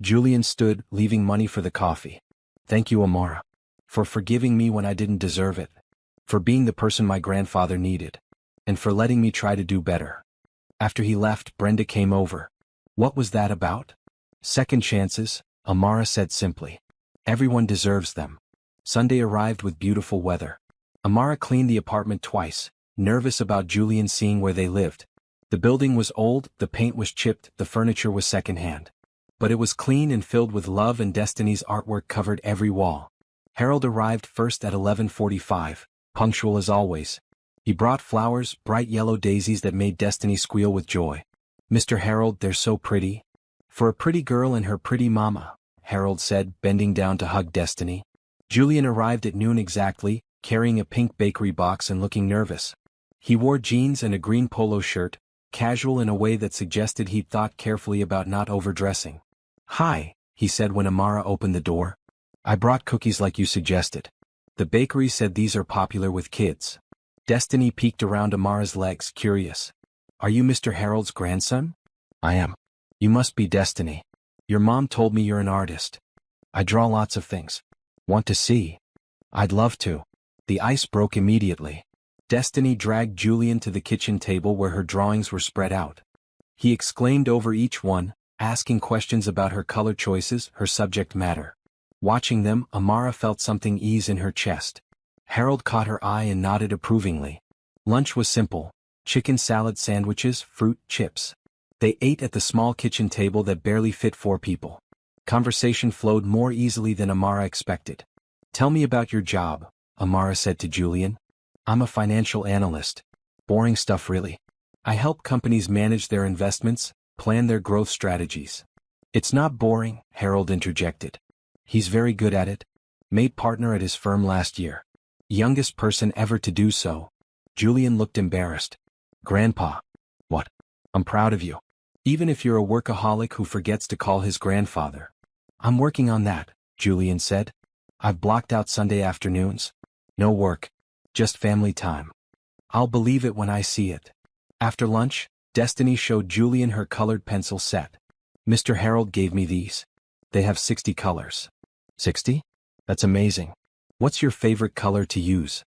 Julian stood, leaving money for the coffee. Thank you, Amara. For forgiving me when I didn't deserve it. For being the person my grandfather needed. And for letting me try to do better. After he left, Brenda came over. What was that about? Second chances, Amara said simply. Everyone deserves them. Sunday arrived with beautiful weather. Amara cleaned the apartment twice, nervous about Julian seeing where they lived. The building was old, the paint was chipped, the furniture was secondhand. But it was clean and filled with love, and Destiny's artwork covered every wall. Harold arrived first at 11:45, punctual as always. He brought flowers, bright yellow daisies that made Destiny squeal with joy. Mr. Harold, they're so pretty. For a pretty girl and her pretty mama, Harold said, bending down to hug Destiny. Julian arrived at noon exactly, carrying a pink bakery box and looking nervous. He wore jeans and a green polo shirt, casual in a way that suggested he'd thought carefully about not overdressing. Hi, he said when Amara opened the door. I brought cookies like you suggested. The bakery said these are popular with kids. Destiny peeked around Amara's legs, curious. Are you Mr. Harold's grandson? I am. You must be Destiny. Your mom told me you're an artist. I draw lots of things. Want to see? I'd love to. The ice broke immediately. Destiny dragged Julian to the kitchen table where her drawings were spread out. He exclaimed over each one, asking questions about her color choices, her subject matter. Watching them, Amara felt something ease in her chest. Harold caught her eye and nodded approvingly. Lunch was simple. Chicken salad sandwiches, fruit, chips. They ate at the small kitchen table that barely fit 4 people. Conversation flowed more easily than Amara expected. Tell me about your job, Amara said to Julian. I'm a financial analyst. Boring stuff really. I help companies manage their investments, plan their growth strategies. It's not boring, Harold interjected. He's very good at it. Made partner at his firm last year. Youngest person ever to do so. Julian looked embarrassed. Grandpa. What? I'm proud of you. Even if you're a workaholic who forgets to call his grandfather. I'm working on that, Julian said. I've blocked out Sunday afternoons. No work. Just family time. I'll believe it when I see it. After lunch, Destiny showed Julian her colored pencil set. Mr. Harold gave me these. They have 60 colors. 60? That's amazing. What's your favorite color to use?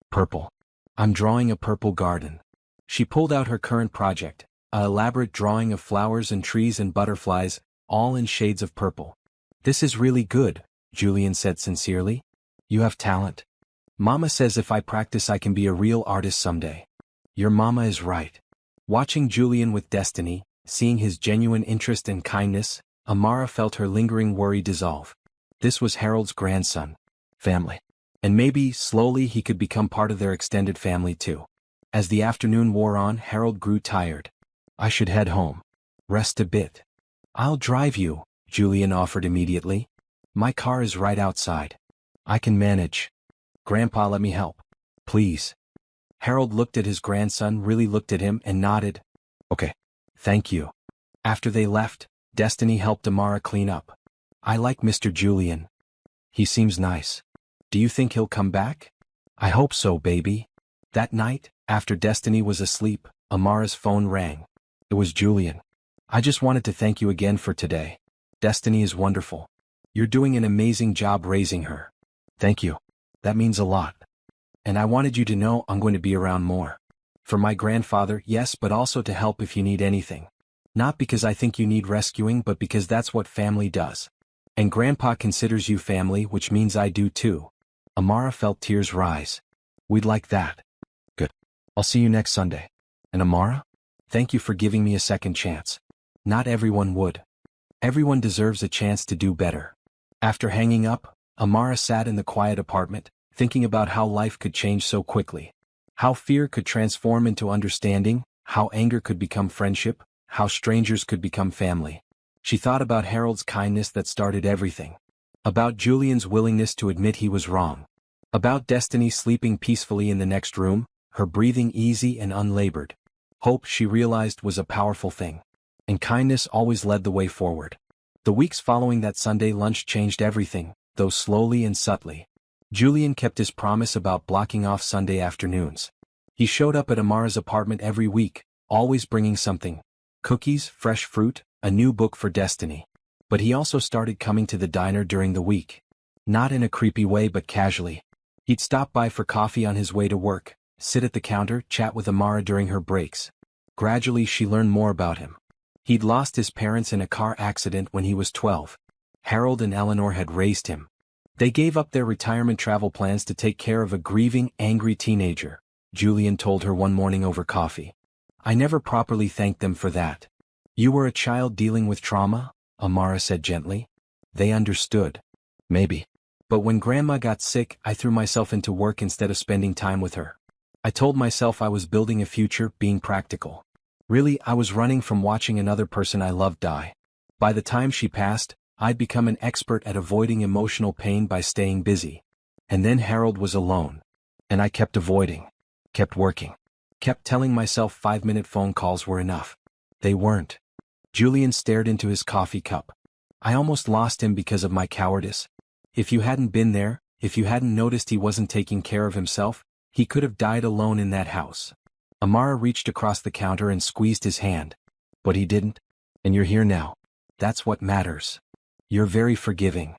Purple. I'm drawing a purple garden. She pulled out her current project, an elaborate drawing of flowers and trees and butterflies, all in shades of purple. This is really good, Julian said sincerely. You have talent. Mama says if I practice I can be a real artist someday. Your mama is right. Watching Julian with Destiny, seeing his genuine interest and kindness, Amara felt her lingering worry dissolve. This was Harold's grandson. Family. And maybe, slowly, he could become part of their extended family too. As the afternoon wore on, Harold grew tired. I should head home. Rest a bit. I'll drive you, Julian offered immediately. My car is right outside. I can manage. Grandpa, let me help. Please. Harold looked at his grandson, really looked at him, and nodded. Okay. Thank you. After they left, Destiny helped Amara clean up. I like Mr. Julian. He seems nice. Do you think he'll come back? I hope so, baby. That night, after Destiny was asleep, Amara's phone rang. It was Julian. I just wanted to thank you again for today. Destiny is wonderful. You're doing an amazing job raising her. Thank you. That means a lot. And I wanted you to know I'm going to be around more. For my grandfather, yes, but also to help if you need anything. Not because I think you need rescuing, but because that's what family does. And Grandpa considers you family, which means I do too. Amara felt tears rise. We'd like that. Good. I'll see you next Sunday. And Amara? Thank you for giving me a second chance. Not everyone would. Everyone deserves a chance to do better. After hanging up, Amara sat in the quiet apartment, thinking about how life could change so quickly. How fear could transform into understanding, how anger could become friendship, how strangers could become family. She thought about Harold's kindness that started everything. About Julian's willingness to admit he was wrong. About Destiny sleeping peacefully in the next room, her breathing easy and unlabored. Hope, she realized, was a powerful thing. And kindness always led the way forward. The weeks following that Sunday lunch changed everything, though slowly and subtly. Julian kept his promise about blocking off Sunday afternoons. He showed up at Amara's apartment every week, always bringing something. Cookies, fresh fruit, a new book for Destiny. But he also started coming to the diner during the week. Not in a creepy way but casually. He'd stop by for coffee on his way to work, sit at the counter, chat with Amara during her breaks. Gradually she learned more about him. He'd lost his parents in a car accident when he was 12. Harold and Eleanor had raised him. They gave up their retirement travel plans to take care of a grieving, angry teenager, Julian told her one morning over coffee. I never properly thanked them for that. You were a child dealing with trauma, Amara said gently. They understood. Maybe. But when Grandma got sick, I threw myself into work instead of spending time with her. I told myself I was building a future, being practical. Really, I was running from watching another person I loved die. By the time she passed, I'd become an expert at avoiding emotional pain by staying busy. And then Harold was alone. And I kept avoiding. Kept working. Kept telling myself 5-minute phone calls were enough. They weren't. Julian stared into his coffee cup. I almost lost him because of my cowardice. If you hadn't been there, if you hadn't noticed he wasn't taking care of himself, he could have died alone in that house. Amara reached across the counter and squeezed his hand. But he didn't. And you're here now. That's what matters. You're very forgiving.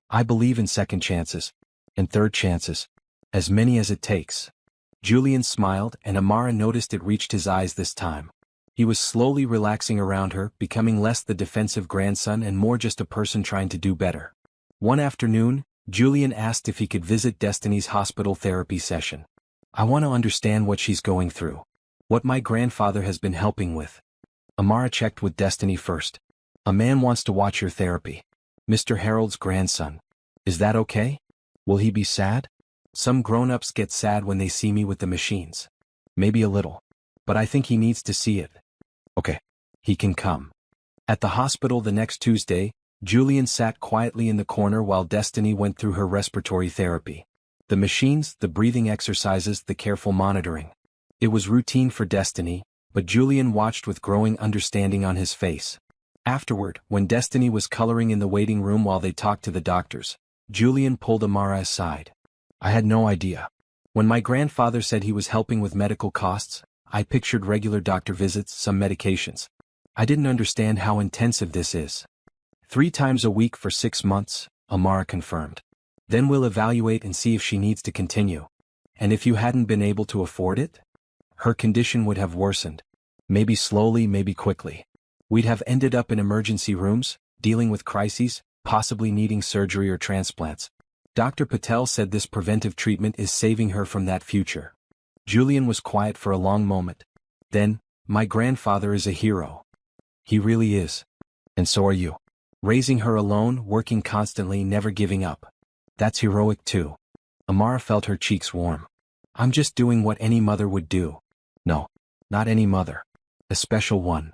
I believe in second chances. And third chances. As many as it takes. Julian smiled, and Amara noticed it reached his eyes this time. He was slowly relaxing around her, becoming less the defensive grandson and more just a person trying to do better. One afternoon, Julian asked if he could visit Destiny's hospital therapy session. I want to understand what she's going through. What my grandfather has been helping with. Amara checked with Destiny first. A man wants to watch your therapy. Mr. Harold's grandson. Is that okay? Will he be sad? Some grown-ups get sad when they see me with the machines. Maybe a little. But I think he needs to see it. Okay. He can come. At the hospital the next Tuesday, Julian sat quietly in the corner while Destiny went through her respiratory therapy. The machines, the breathing exercises, the careful monitoring. It was routine for Destiny, but Julian watched with growing understanding on his face. Afterward, when Destiny was coloring in the waiting room while they talked to the doctors, Julian pulled Amara aside. I had no idea. When my grandfather said he was helping with medical costs, I pictured regular doctor visits, some medications. I didn't understand how intensive this is. 3 times a week for 6 months, Amara confirmed. Then we'll evaluate and see if she needs to continue. And if you hadn't been able to afford it? Her condition would have worsened. Maybe slowly, maybe quickly. We'd have ended up in emergency rooms, dealing with crises, possibly needing surgery or transplants. Dr. Patel said this preventive treatment is saving her from that future. Julian was quiet for a long moment. Then, my grandfather is a hero. He really is. And so are you. Raising her alone, working constantly, never giving up. That's heroic too. Amara felt her cheeks warm. I'm just doing what any mother would do. No, not any mother. A special one.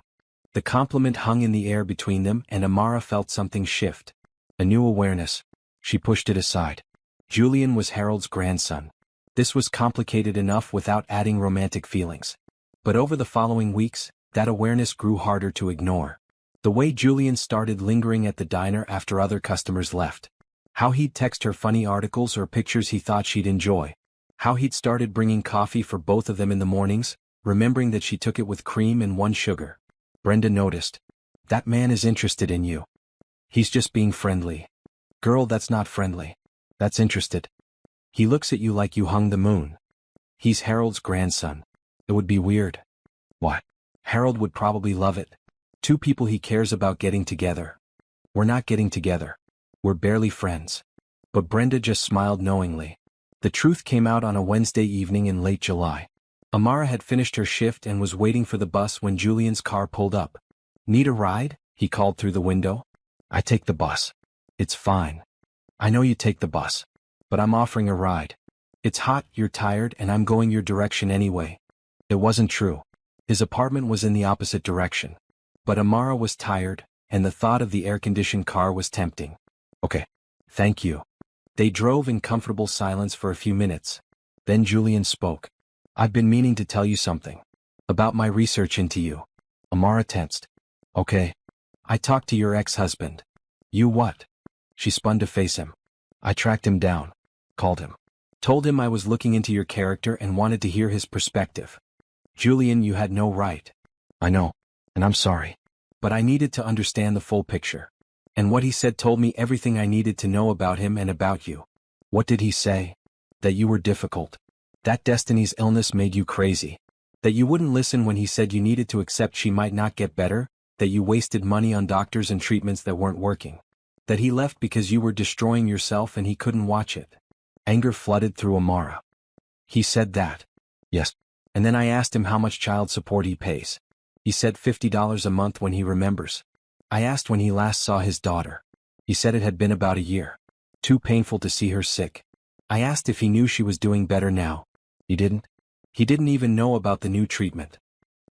The compliment hung in the air between them, and Amara felt something shift. A new awareness. She pushed it aside. Julian was Harold's grandson. This was complicated enough without adding romantic feelings. But over the following weeks, that awareness grew harder to ignore. The way Julian started lingering at the diner after other customers left. How he'd text her funny articles or pictures he thought she'd enjoy. How he'd started bringing coffee for both of them in the mornings, remembering that she took it with cream and 1 sugar. Brenda noticed. That man is interested in you. He's just being friendly. Girl, that's not friendly. That's interested. He looks at you like you hung the moon. He's Harold's grandson. It would be weird. What? Harold would probably love it. 2 people he cares about getting together. We're not getting together. We're barely friends. But Brenda just smiled knowingly. The truth came out on a Wednesday evening in late July. Amara had finished her shift and was waiting for the bus when Julian's car pulled up. Need a ride? He called through the window. I take the bus. It's fine. I know you take the bus. But I'm offering a ride. It's hot, you're tired, and I'm going your direction anyway. It wasn't true. His apartment was in the opposite direction. But Amara was tired, and the thought of the air-conditioned car was tempting. Okay. Thank you. They drove in comfortable silence for a few minutes. Then Julian spoke. I've been meaning to tell you something. About my research into you. Amara tensed. Okay. I talked to your ex-husband. You what? She spun to face him. I tracked him down. Called him. Told him I was looking into your character and wanted to hear his perspective. Julian, you had no right. I know. And I'm sorry. But I needed to understand the full picture. And what he said told me everything I needed to know about him and about you. What did he say? That you were difficult. That Destiny's illness made you crazy. That you wouldn't listen when he said you needed to accept she might not get better. That you wasted money on doctors and treatments that weren't working. That he left because you were destroying yourself and he couldn't watch it. Anger flooded through Amara. He said that. Yes. And then I asked him how much child support he pays. He said $50 a month when he remembers. I asked when he last saw his daughter. He said it had been about a year. Too painful to see her sick. I asked if he knew she was doing better now. He didn't. He didn't even know about the new treatment.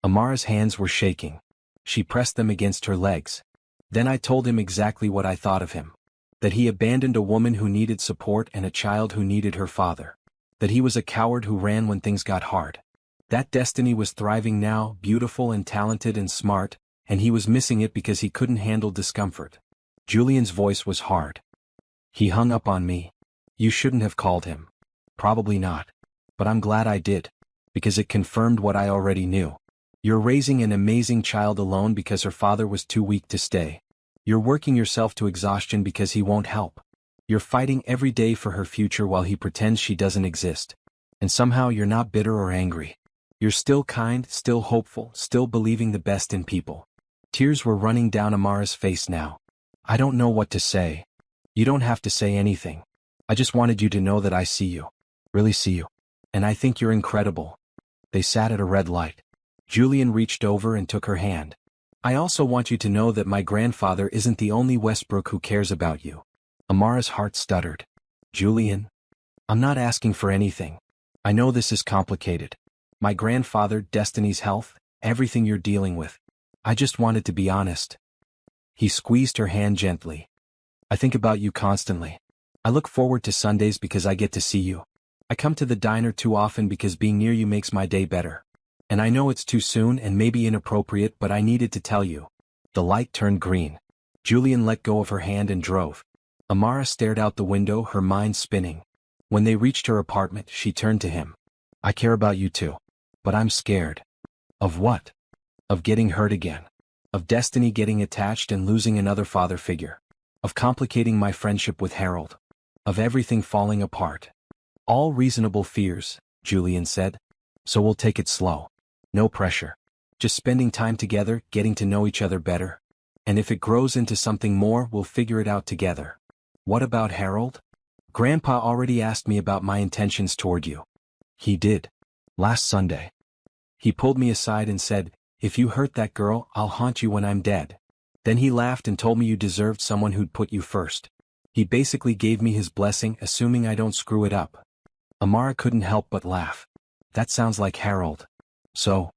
Amara's hands were shaking. She pressed them against her legs. Then I told him exactly what I thought of him. That he abandoned a woman who needed support and a child who needed her father. That he was a coward who ran when things got hard. That Destiny was thriving now, beautiful and talented and smart, and he was missing it because he couldn't handle discomfort. Julian's voice was hard. He hung up on me. You shouldn't have called him. Probably not. But I'm glad I did. Because it confirmed what I already knew. You're raising an amazing child alone because her father was too weak to stay. You're working yourself to exhaustion because he won't help. You're fighting every day for her future while he pretends she doesn't exist. And somehow you're not bitter or angry. You're still kind, still hopeful, still believing the best in people. Tears were running down Amara's face now. I don't know what to say. You don't have to say anything. I just wanted you to know that I see you. Really see you. And I think you're incredible. They sat at a red light. Julian reached over and took her hand. I also want you to know that my grandfather isn't the only Westbrook who cares about you. Amara's heart stuttered. Julian? I'm not asking for anything. I know this is complicated. My grandfather, Destiny's health, everything you're dealing with. I just wanted to be honest. He squeezed her hand gently. I think about you constantly. I look forward to Sundays because I get to see you. I come to the diner too often because being near you makes my day better. And I know it's too soon and maybe inappropriate, but I needed to tell you. The light turned green. Julian let go of her hand and drove. Amara stared out the window, her mind spinning. When they reached her apartment, she turned to him. I care about you too. But I'm scared. Of what? Of getting hurt again. Of Destiny getting attached and losing another father figure. Of complicating my friendship with Harold. Of everything falling apart. All reasonable fears, Julian said. So we'll take it slow. No pressure. Just spending time together, getting to know each other better. And if it grows into something more, we'll figure it out together. What about Harold? Grandpa already asked me about my intentions toward you. He did. Last Sunday. He pulled me aside and said, if you hurt that girl, I'll haunt you when I'm dead. Then he laughed and told me you deserved someone who'd put you first. He basically gave me his blessing, assuming I don't screw it up. Amara couldn't help but laugh. That sounds like Harold. So?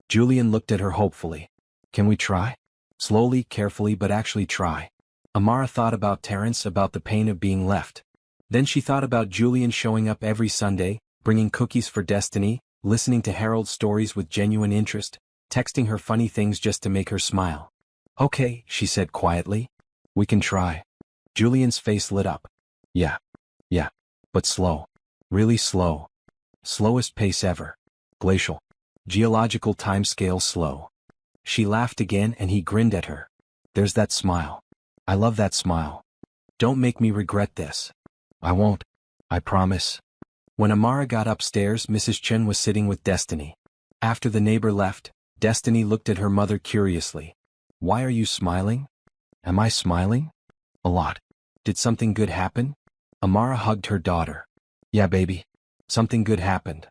Julian looked at her hopefully. Can we try? Slowly, carefully, but actually try. Amara thought about Terrence, about the pain of being left. Then she thought about Julian showing up every Sunday, bringing cookies for Destiny, listening to Harold's stories with genuine interest, texting her funny things just to make her smile. Okay, she said quietly. We can try. Julian's face lit up. Yeah. But slow. Really slow. Slowest pace ever. Glacial. Geological timescale slow. She laughed again and he grinned at her. There's that smile. I love that smile. Don't make me regret this. I won't. I promise. When Amara got upstairs, Mrs. Chen was sitting with Destiny. After the neighbor left, Destiny looked at her mother curiously. Why are you smiling? Am I smiling? A lot. Did something good happen? Amara hugged her daughter. Yeah, baby. Something good happened.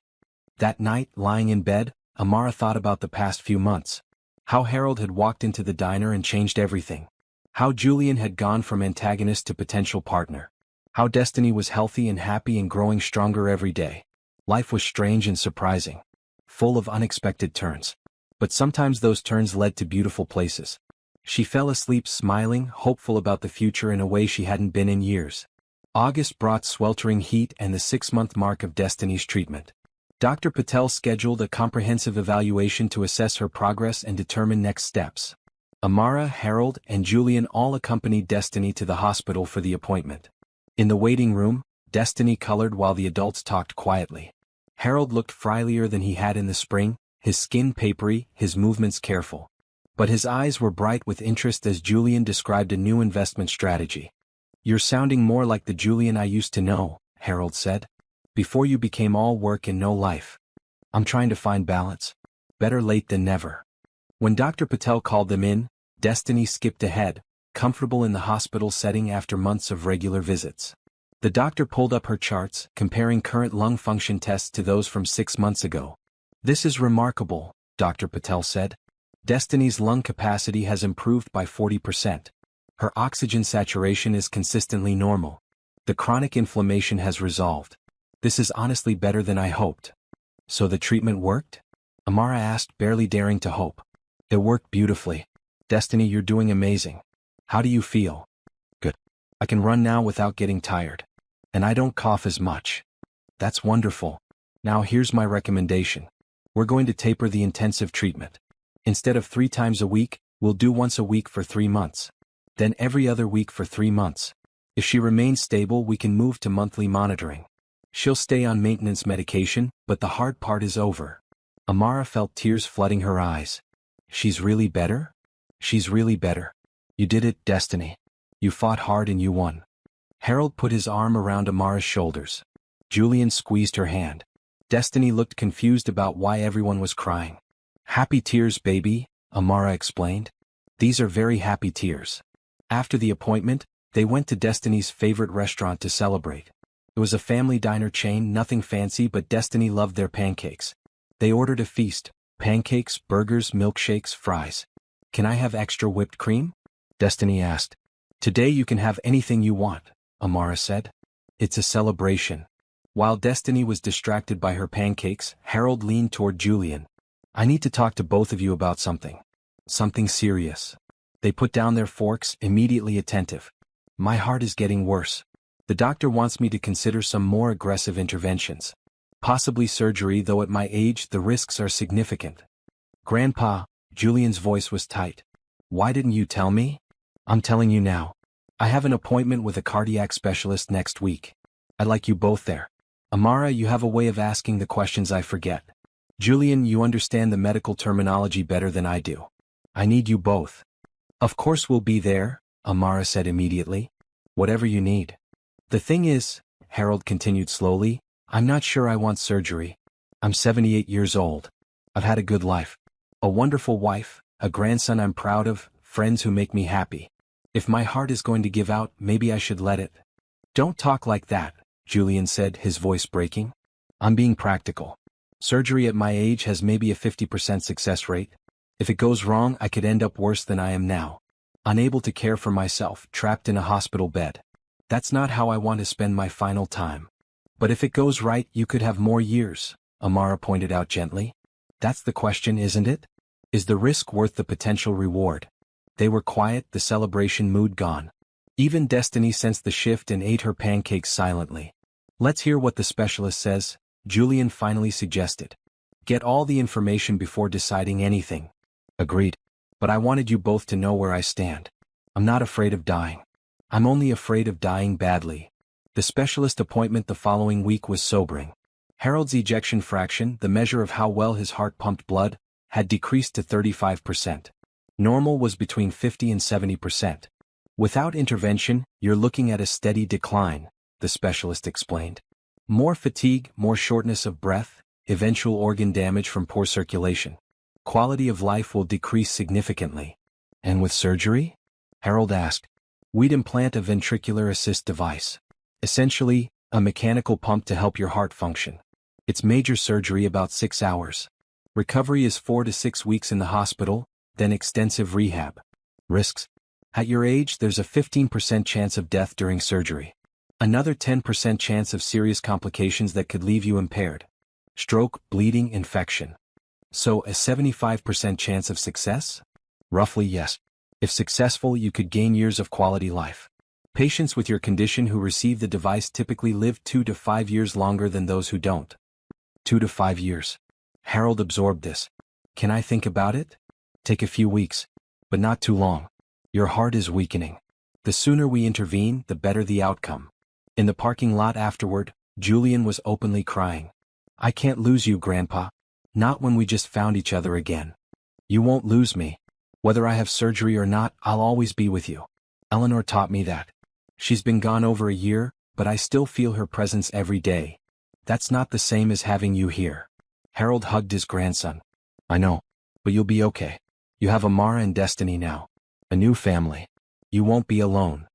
That night, lying in bed, Amara thought about the past few months. How Harold had walked into the diner and changed everything. How Julian had gone from antagonist to potential partner. How Destiny was healthy and happy and growing stronger every day. Life was strange and surprising. Full of unexpected turns. But sometimes those turns led to beautiful places. She fell asleep smiling, hopeful about the future in a way she hadn't been in years. August brought sweltering heat and the 6-month mark of Destiny's treatment. Dr. Patel scheduled a comprehensive evaluation to assess her progress and determine next steps. Amara, Harold, and Julian all accompanied Destiny to the hospital for the appointment. In the waiting room, Destiny colored while the adults talked quietly. Harold looked friendlier than he had in the spring, his skin papery, his movements careful. But his eyes were bright with interest as Julian described a new investment strategy. You're sounding more like the Julian I used to know, Harold said. Before you became all work and no life. I'm trying to find balance. Better late than never. When Dr. Patel called them in, Destiny skipped ahead, comfortable in the hospital setting after months of regular visits. The doctor pulled up her charts, comparing current lung function tests to those from 6 months ago. This is remarkable, Dr. Patel said. Destiny's lung capacity has improved by 40%. Her oxygen saturation is consistently normal. The chronic inflammation has resolved. This is honestly better than I hoped. So the treatment worked? Amara asked, barely daring to hope. It worked beautifully. Destiny, you're doing amazing. How do you feel? Good. I can run now without getting tired. And I don't cough as much. That's wonderful. Now here's my recommendation. We're going to taper the intensive treatment. Instead of 3 times a week, we'll do once a week for 3 months. Then every other week for 3 months. If she remains stable, we can move to monthly monitoring. She'll stay on maintenance medication, but the hard part is over. Amara felt tears flooding her eyes. She's really better? She's really better. You did it, Destiny. You fought hard and you won. Harold put his arm around Amara's shoulders. Julian squeezed her hand. Destiny looked confused about why everyone was crying. Happy tears, baby, Amara explained. These are very happy tears. After the appointment, they went to Destiny's favorite restaurant to celebrate. It was a family diner chain, nothing fancy, but Destiny loved their pancakes. They ordered a feast: pancakes, burgers, milkshakes, fries. Can I have extra whipped cream? Destiny asked. Today you can have anything you want, Amara said. It's a celebration. While Destiny was distracted by her pancakes, Harold leaned toward Julian. I need to talk to both of you about something. Something serious. They put down their forks, immediately attentive. My heart is getting worse. The doctor wants me to consider some more aggressive interventions. Possibly surgery, though at my age the risks are significant. Grandpa, Julian's voice was tight. Why didn't you tell me? I'm telling you now. I have an appointment with a cardiac specialist next week. I'd like you both there. Amara, you have a way of asking the questions I forget. Julian, you understand the medical terminology better than I do. I need you both. Of course we'll be there, Amara said immediately. Whatever you need. The thing is, Harold continued slowly, I'm not sure I want surgery. I'm 78 years old. I've had a good life. A wonderful wife, a grandson I'm proud of, friends who make me happy. If my heart is going to give out, maybe I should let it. Don't talk like that, Julian said, his voice breaking. I'm being practical. Surgery at my age has maybe a 50% success rate. If it goes wrong, I could end up worse than I am now. Unable to care for myself, trapped in a hospital bed. That's not how I want to spend my final time. But if it goes right, you could have more years, Amara pointed out gently. That's the question, isn't it? Is the risk worth the potential reward? They were quiet, the celebration mood gone. Even Destiny sensed the shift and ate her pancakes silently. Let's hear what the specialist says, Julian finally suggested. Get all the information before deciding anything. Agreed. But I wanted you both to know where I stand. I'm not afraid of dying. I'm only afraid of dying badly. The specialist appointment the following week was sobering. Harold's ejection fraction, the measure of how well his heart pumped blood, had decreased to 35%. Normal was between 50 and 70%. Without intervention, you're looking at a steady decline, the specialist explained. More fatigue, more shortness of breath, eventual organ damage from poor circulation. Quality of life will decrease significantly. And with surgery? Harold asked. We'd implant a ventricular assist device. Essentially, a mechanical pump to help your heart function. It's major surgery, about 6 hours. Recovery is 4 to 6 weeks in the hospital, then extensive rehab. Risks? At your age, there's a 15% chance of death during surgery. Another 10% chance of serious complications that could leave you impaired. Stroke, bleeding, infection. So a 75% chance of success? Roughly, yes. If successful, you could gain years of quality life. Patients with your condition who receive the device typically live 2 to 5 years longer than those who don't. 2 to 5 years. Harold absorbed this. Can I think about it? Take a few weeks. But not too long. Your heart is weakening. The sooner we intervene, the better the outcome. In the parking lot afterward, Julian was openly crying. I can't lose you, Grandpa. Not when we just found each other again. You won't lose me. Whether I have surgery or not, I'll always be with you. Eleanor taught me that. She's been gone over a year, but I still feel her presence every day. That's not the same as having you here. Harold hugged his grandson. I know. But you'll be okay. You have Amara and Destiny now. A new family. You won't be alone.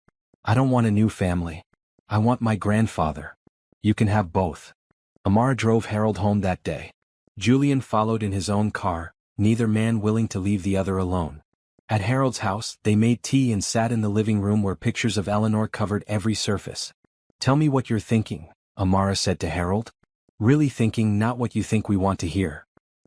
I don't want a new family. I want my grandfather. You can have both. Amara drove Harold home that day. Julian followed in his own car, neither man willing to leave the other alone. At Harold's house, they made tea and sat in the living room where pictures of Eleanor covered every surface. Tell me what you're thinking, Amara said to Harold. Really thinking, not what you think we want to hear.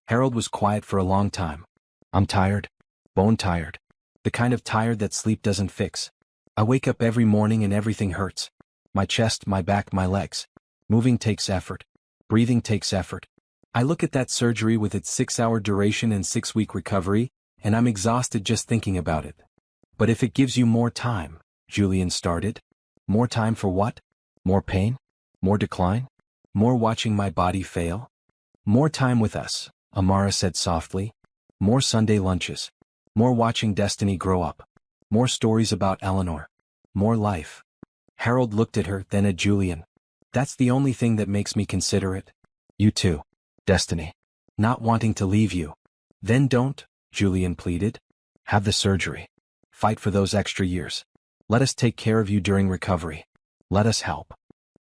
Harold was quiet for a long time. I'm tired. Bone tired. The kind of tired that sleep doesn't fix. I wake up every morning and everything hurts. My chest, my back, my legs. Moving takes effort. Breathing takes effort. I look at that surgery with its 6-hour duration and 6-week recovery, and I'm exhausted just thinking about it. But if it gives you more time, Julian started. More time for what? More pain? More decline? More watching my body fail? More time with us, Amara said softly. More Sunday lunches. More watching Destiny grow up. More stories about Eleanor. More life. Harold looked at her, then at Julian. That's the only thing that makes me consider it. You too, Destiny. Not wanting to leave you. Then don't, Julian pleaded. Have the surgery. Fight for those extra years. Let us take care of you during recovery. Let us help.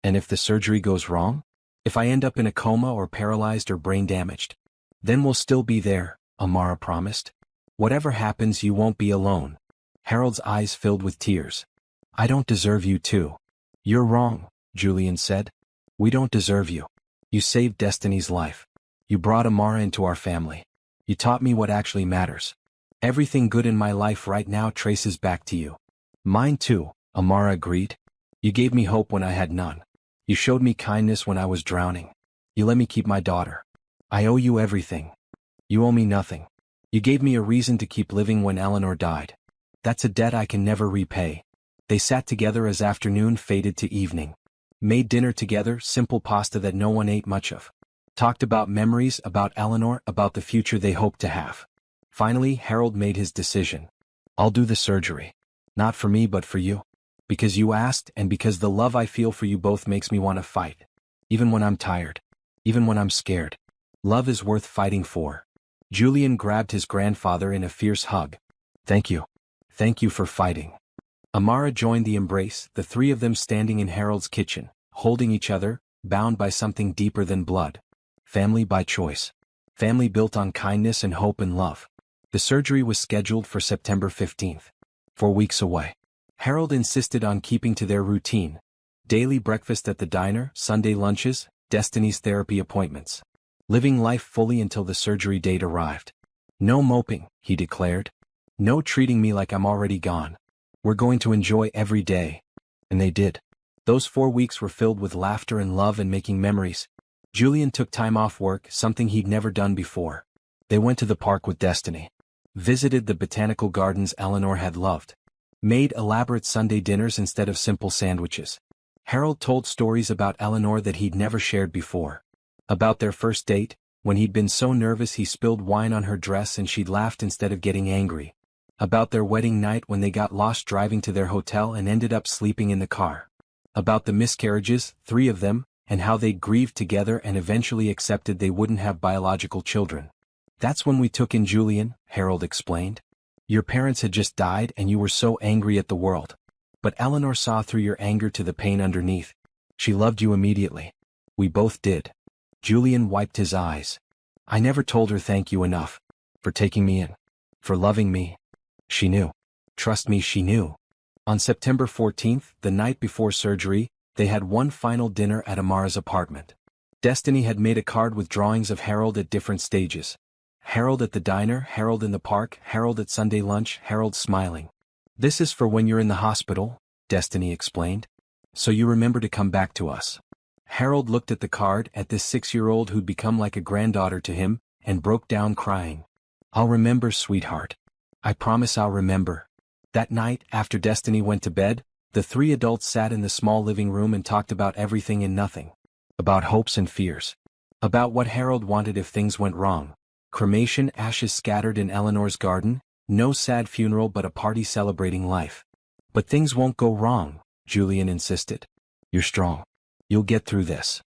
And if the surgery goes wrong? If I end up in a coma or paralyzed or brain damaged? Then we'll still be there, Amara promised. Whatever happens, you won't be alone. Harold's eyes filled with tears. I don't deserve you too. You're wrong, Julian said. We don't deserve you. You saved Destiny's life. You brought Amara into our family. You taught me what actually matters. Everything good in my life right now traces back to you. Mine too, Amara agreed. You gave me hope when I had none. You showed me kindness when I was drowning. You let me keep my daughter. I owe you everything. You owe me nothing. You gave me a reason to keep living when Eleanor died. That's a debt I can never repay. They sat together as afternoon faded to evening. Made dinner together, simple pasta that no one ate much of. Talked about memories, about Eleanor, about the future they hoped to have. Finally, Harold made his decision. I'll do the surgery. Not for me but for you. Because you asked and because the love I feel for you both makes me want to fight. Even when I'm tired. Even when I'm scared. Love is worth fighting for. Julian grabbed his grandfather in a fierce hug. Thank you. Thank you for fighting. Amara joined the embrace, the three of them standing in Harold's kitchen, holding each other, bound by something deeper than blood. Family by choice. Family built on kindness and hope and love. The surgery was scheduled for September 15th. 4 weeks away. Harold insisted on keeping to their routine. Daily breakfast at the diner, Sunday lunches, Destiny's therapy appointments. Living life fully until the surgery date arrived. No moping, he declared. No treating me like I'm already gone. We're going to enjoy every day. And they did. Those 4 weeks were filled with laughter and love and making memories. Julian took time off work, something he'd never done before. They went to the park with Destiny. Visited the botanical gardens Eleanor had loved. Made elaborate Sunday dinners instead of simple sandwiches. Harold told stories about Eleanor that he'd never shared before. About their first date, when he'd been so nervous he spilled wine on her dress and she'd laughed instead of getting angry. About their wedding night when they got lost driving to their hotel and ended up sleeping in the car. About the miscarriages, 3 of them, and how they'd grieved together and eventually accepted they wouldn't have biological children. That's when we took in Julian, Harold explained. Your parents had just died and you were so angry at the world. But Eleanor saw through your anger to the pain underneath. She loved you immediately. We both did. Julian wiped his eyes. I never told her thank you enough. For taking me in. For loving me. She knew. Trust me, she knew. On September 14th, the night before surgery, they had one final dinner at Amara's apartment. Destiny had made a card with drawings of Harold at different stages. Harold at the diner, Harold in the park, Harold at Sunday lunch, Harold smiling. This is for when you're in the hospital, Destiny explained. So you remember to come back to us. Harold looked at the card, at this 6-year-old who'd become like a granddaughter to him, and broke down crying. I'll remember, sweetheart. I promise I'll remember. That night, after Destiny went to bed, the 3 adults sat in the small living room and talked about everything and nothing. About hopes and fears. About what Harold wanted if things went wrong. Cremation, ashes scattered in Eleanor's garden, no sad funeral but a party celebrating life. But things won't go wrong, Julian insisted. You're strong. You'll get through this.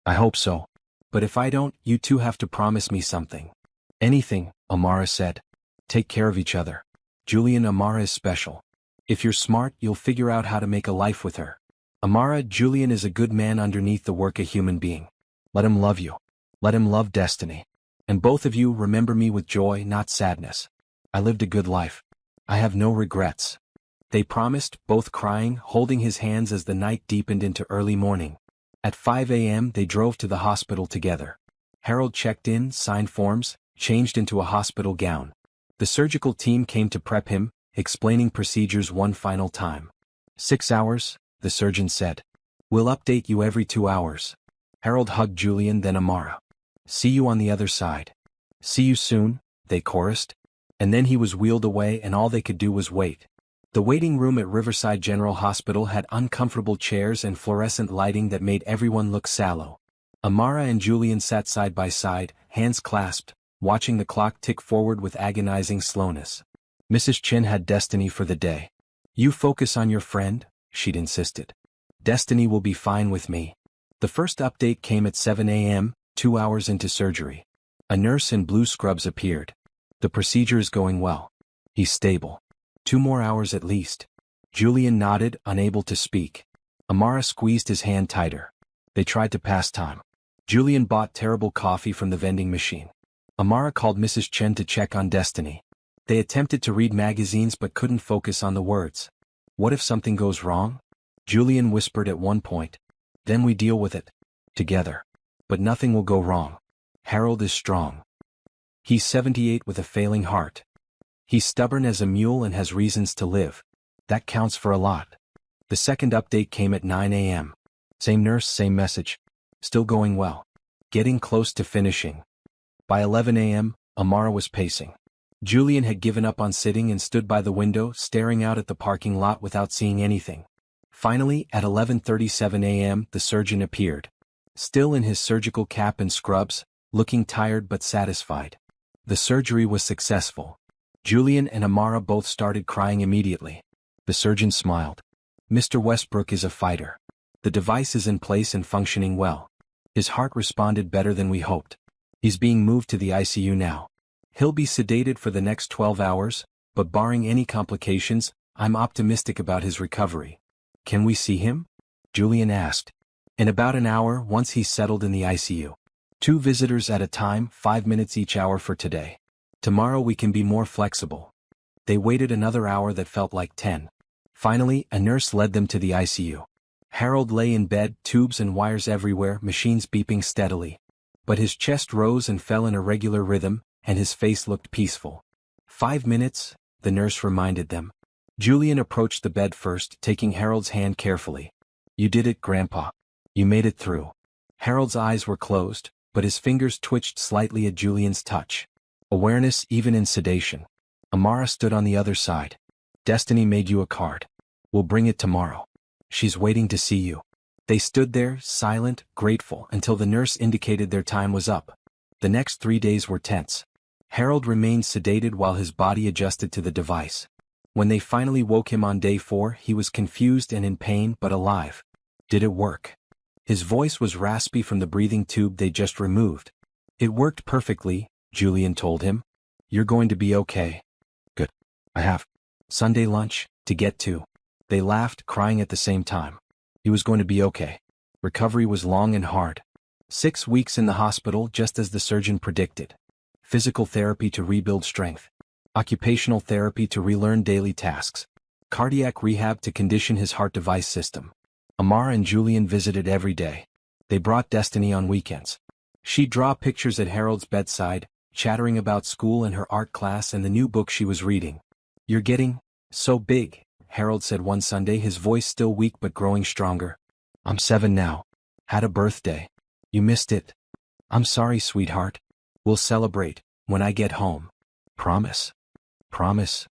I hope so. But if I don't, you two have to promise me something. Anything, Amara said. Take care of each other. Julian, Amara is special. If you're smart, you'll figure out how to make a life with her. Amara, Julian is a good man underneath the work a human being. Let him love you. Let him love Destiny. And both of you remember me with joy, not sadness. I lived a good life. I have no regrets. They promised, both crying, holding his hands as the night deepened into early morning. At 5 a.m. they drove to the hospital together. Harold checked in, signed forms, changed into a hospital gown. The surgical team came to prep him, explaining procedures one final time. 6 hours, the surgeon said. We'll update you every 2 hours. Harold hugged Julian, then Amara. See you on the other side. See you soon, they chorused. And then he was wheeled away and all they could do was wait. The waiting room at Riverside General Hospital had uncomfortable chairs and fluorescent lighting that made everyone look sallow. Amara and Julian sat side by side, hands clasped, watching the clock tick forward with agonizing slowness. Mrs. Chin had Destiny for the day. You focus on your friend, she'd insisted. Destiny will be fine with me. The first update came at 7 a.m., 2 hours into surgery. A nurse in blue scrubs appeared. The procedure is going well. He's stable. 2 more hours at least. Julian nodded, unable to speak. Amara squeezed his hand tighter. They tried to pass time. Julian bought terrible coffee from the vending machine. Amara called Mrs. Chen to check on Destiny. They attempted to read magazines but couldn't focus on the words. What if something goes wrong? Julian whispered at one point. Then we deal with it. Together. But nothing will go wrong. Harold is strong. He's 78 with a failing heart. He's stubborn as a mule and has reasons to live. That counts for a lot. The second update came at 9 a.m. Same nurse, same message. Still going well. Getting close to finishing. By 11 a.m., Amara was pacing. Julian had given up on sitting and stood by the window, staring out at the parking lot without seeing anything. Finally, at 11:37 a.m., the surgeon appeared. Still in his surgical cap and scrubs, looking tired but satisfied. The surgery was successful. Julian and Amara both started crying immediately. The surgeon smiled. Mr. Westbrook is a fighter. The device is in place and functioning well. His heart responded better than we hoped. He's being moved to the ICU now. He'll be sedated for the next 12 hours, but barring any complications, I'm optimistic about his recovery. Can we see him? Julian asked. In about an hour, once he's settled in the ICU. 2 visitors at a time, 5 minutes each hour for today. Tomorrow we can be more flexible. They waited another hour that felt like 10. Finally, a nurse led them to the ICU. Harold lay in bed, tubes and wires everywhere, machines beeping steadily. But his chest rose and fell in a regular rhythm, and his face looked peaceful. 5 minutes, the nurse reminded them. Julian approached the bed first, taking Harold's hand carefully. You did it, Grandpa. You made it through. Harold's eyes were closed, but his fingers twitched slightly at Julian's touch. Awareness even in sedation. Amara stood on the other side. Destiny made you a card. We'll bring it tomorrow. She's waiting to see you. They stood there, silent, grateful, until the nurse indicated their time was up. The next 3 days were tense. Harold remained sedated while his body adjusted to the device. When they finally woke him on day 4, he was confused and in pain but alive. Did it work? His voice was raspy from the breathing tube they just removed. It worked perfectly, Julian told him. You're going to be okay. Good. I have Sunday lunch to get to. They laughed, crying at the same time. He was going to be okay. Recovery was long and hard. 6 weeks in the hospital, just as the surgeon predicted. Physical therapy to rebuild strength. Occupational therapy to relearn daily tasks. Cardiac rehab to condition his heart device system. Amara and Julian visited every day. They brought Destiny on weekends. She'd draw pictures at Harold's bedside, chattering about school and her art class and the new book she was reading. You're getting so big, Harold said one Sunday, his voice still weak but growing stronger. I'm 7 now. Had a birthday. You missed it. I'm sorry, sweetheart. We'll celebrate when I get home. Promise? Promise.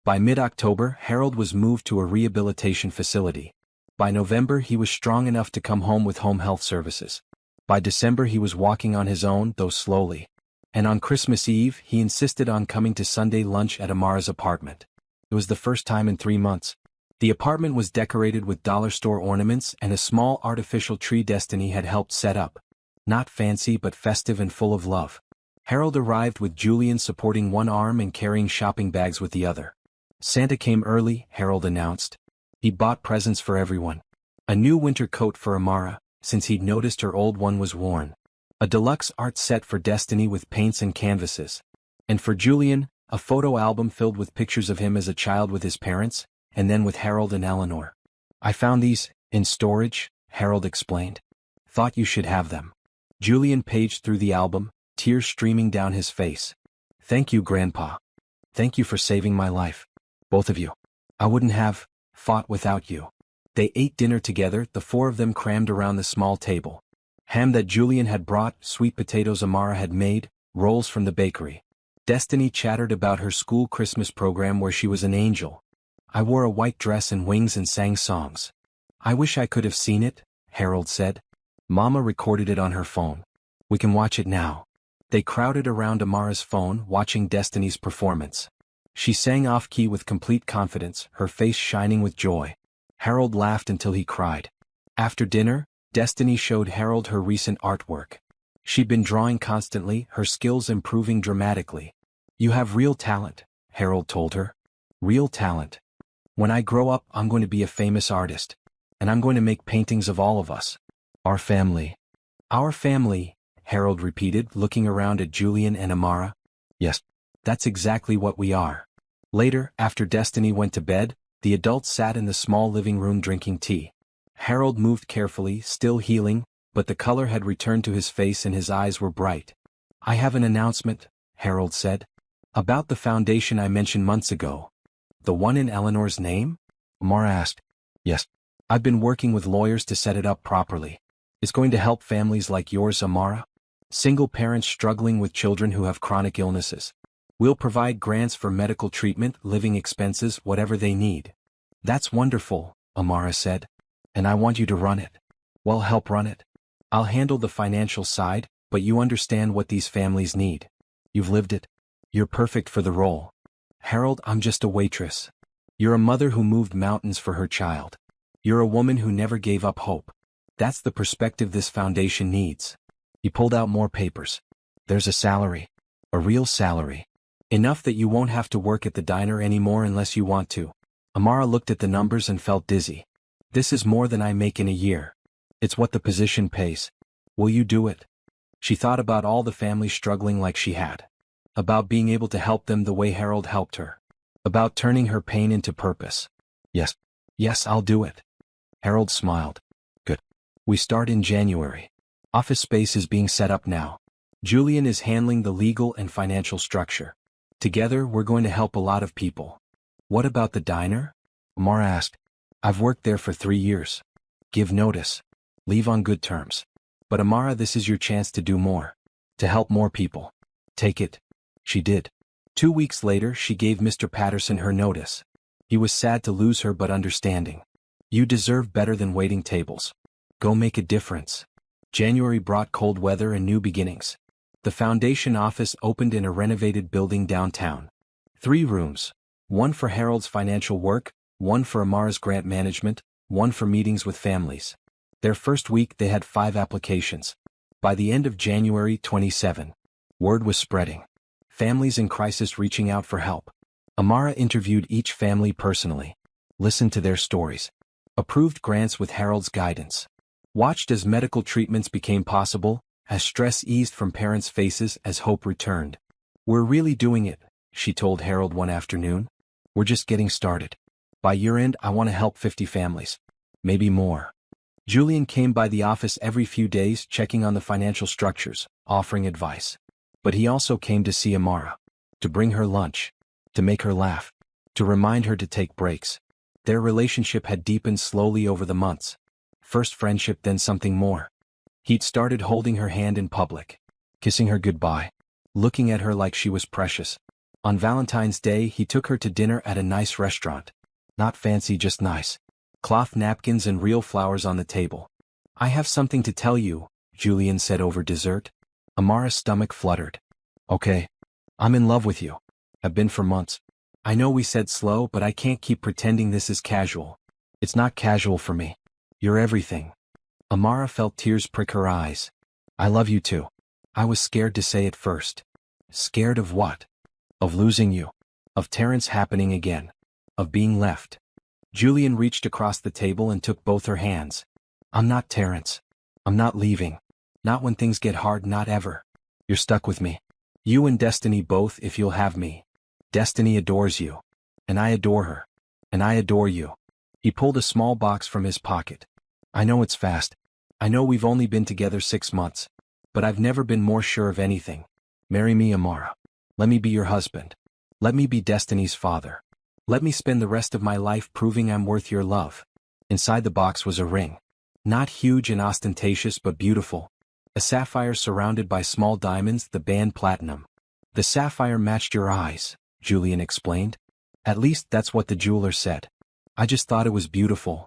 By mid-October, Harold was moved to a rehabilitation facility. By November, he was strong enough to come home with home health services. By December, he was walking on his own, though slowly. And on Christmas Eve, he insisted on coming to Sunday lunch at Amara's apartment. It was the first time in 3 months. The apartment was decorated with dollar store ornaments and a small artificial tree Destiny had helped set up. Not fancy but festive and full of love. Harold arrived with Julian supporting one arm and carrying shopping bags with the other. Santa came early, Harold announced. He bought presents for everyone. A new winter coat for Amara, since he'd noticed her old one was worn. A deluxe art set for Destiny with paints and canvases. And for Julian, a photo album filled with pictures of him as a child with his parents, and then with Harold and Eleanor. I found these in storage, Harold explained. Thought you should have them. Julian paged through the album, tears streaming down his face. Thank you, Grandpa. Thank you for saving my life. Both of you. I wouldn't have fought without you. They ate dinner together, the 4 of them crammed around the small table. Ham that Julian had brought, sweet potatoes Amara had made, rolls from the bakery. Destiny chattered about her school Christmas program where she was an angel. I wore a white dress and wings and sang songs. I wish I could have seen it, Harold said. Mama recorded it on her phone. We can watch it now. They crowded around Amara's phone, watching Destiny's performance. She sang off-key with complete confidence, her face shining with joy. Harold laughed until he cried. After dinner, Destiny showed Harold her recent artwork. She'd been drawing constantly, her skills improving dramatically. You have real talent, Harold told her. Real talent. When I grow up, I'm going to be a famous artist. And I'm going to make paintings of all of us. Our family. Our family, Harold repeated, looking around at Julian and Amara. Yes, that's exactly what we are. Later, after Destiny went to bed, the adults sat in the small living room drinking tea. Harold moved carefully, still healing, but the color had returned to his face and his eyes were bright. I have an announcement, Harold said. About the foundation I mentioned months ago. The one in Eleanor's name? Amara asked. Yes. I've been working with lawyers to set it up properly. It's going to help families like yours, Amara. Single parents struggling with children who have chronic illnesses. We'll provide grants for medical treatment, living expenses, whatever they need. That's wonderful, Amara said. And I want you to run it. Well, help run it. I'll handle the financial side, but you understand what these families need. You've lived it. You're perfect for the role. Harold, I'm just a waitress. You're a mother who moved mountains for her child. You're a woman who never gave up hope. That's the perspective this foundation needs. He pulled out more papers. There's a salary. A real salary. Enough that you won't have to work at the diner anymore unless you want to. Amara looked at the numbers and felt dizzy. This is more than I make in a year. It's what the position pays. Will you do it? She thought about all the families struggling like she had. About being able to help them the way Harold helped her. About turning her pain into purpose. Yes. Yes, I'll do it. Harold smiled. Good. We start in January. Office space is being set up now. Julian is handling the legal and financial structure. Together, we're going to help a lot of people. What about the diner? Amara asked. I've worked there for 3 years. Give notice. Leave on good terms. But Amara, this is your chance to do more. To help more people. Take it. She did. 2 weeks later, she gave Mr. Patterson her notice. He was sad to lose her but understanding. You deserve better than waiting tables. Go make a difference. January brought cold weather and new beginnings. The foundation office opened in a renovated building downtown. 3 rooms. One for Harold's financial work, one for Amara's grant management, one for meetings with families. Their first week they had 5 applications. By the end of January 27, word was spreading. Families in crisis reaching out for help. Amara interviewed each family personally. Listened to their stories. Approved grants with Harold's guidance. Watched as medical treatments became possible, as stress eased from parents' faces as hope returned. We're really doing it, she told Harold one afternoon. We're just getting started. By year-end I want to help 50 families. Maybe more. Julian came by the office every few days checking on the financial structures, offering advice. But he also came to see Amara. To bring her lunch. To make her laugh. To remind her to take breaks. Their relationship had deepened slowly over the months. First friendship, then something more. He'd started holding her hand in public. Kissing her goodbye. Looking at her like she was precious. On Valentine's Day he took her to dinner at a nice restaurant. Not fancy, just nice. Cloth napkins and real flowers on the table. I have something to tell you, Julian said over dessert. Amara's stomach fluttered. Okay. I'm in love with you. Have been for months. I know we said slow, but I can't keep pretending this is casual. It's not casual for me. You're everything. Amara felt tears prick her eyes. I love you too. I was scared to say it first. Scared of what? Of losing you. Of Terrence happening again. Of being left. Julian reached across the table and took both her hands. I'm not Terrence. I'm not leaving. Not when things get hard, not ever. You're stuck with me. You and Destiny both, if you'll have me. Destiny adores you. And I adore her. And I adore you. He pulled a small box from his pocket. I know it's fast. I know we've only been together 6 months. But I've never been more sure of anything. Marry me, Amara. Let me be your husband. Let me be Destiny's father. Let me spend the rest of my life proving I'm worth your love. Inside the box was a ring. Not huge and ostentatious but beautiful. A sapphire surrounded by small diamonds, the band platinum. The sapphire matched your eyes, Julian explained. At least that's what the jeweler said. I just thought it was beautiful.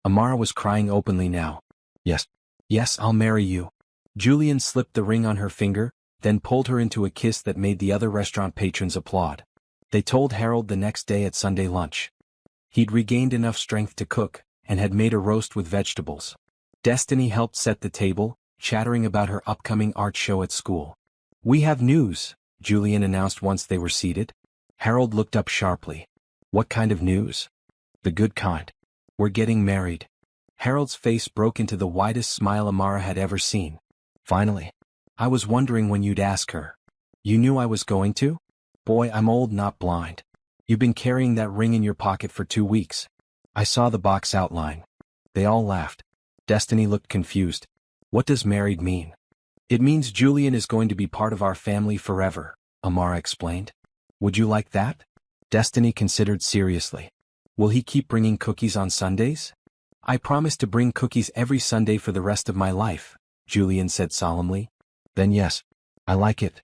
Amara was crying openly now. Yes. Yes, I'll marry you. Julian slipped the ring on her finger, then pulled her into a kiss that made the other restaurant patrons applaud. They told Harold the next day at Sunday lunch. He'd regained enough strength to cook, and had made a roast with vegetables. Destiny helped set the table, chattering about her upcoming art show at school. We have news, Julian announced once they were seated. Harold looked up sharply. What kind of news? The good kind. We're getting married. Harold's face broke into the widest smile Amara had ever seen. Finally. I was wondering when you'd ask her. You knew I was going to? Boy, I'm old, not blind. You've been carrying that ring in your pocket for 2 weeks. I saw the box outline. They all laughed. Destiny looked confused. What does married mean? It means Julian is going to be part of our family forever, Amara explained. Would you like that? Destiny considered seriously. Will he keep bringing cookies on Sundays? I promise to bring cookies every Sunday for the rest of my life, Julian said solemnly. Then yes. I like it.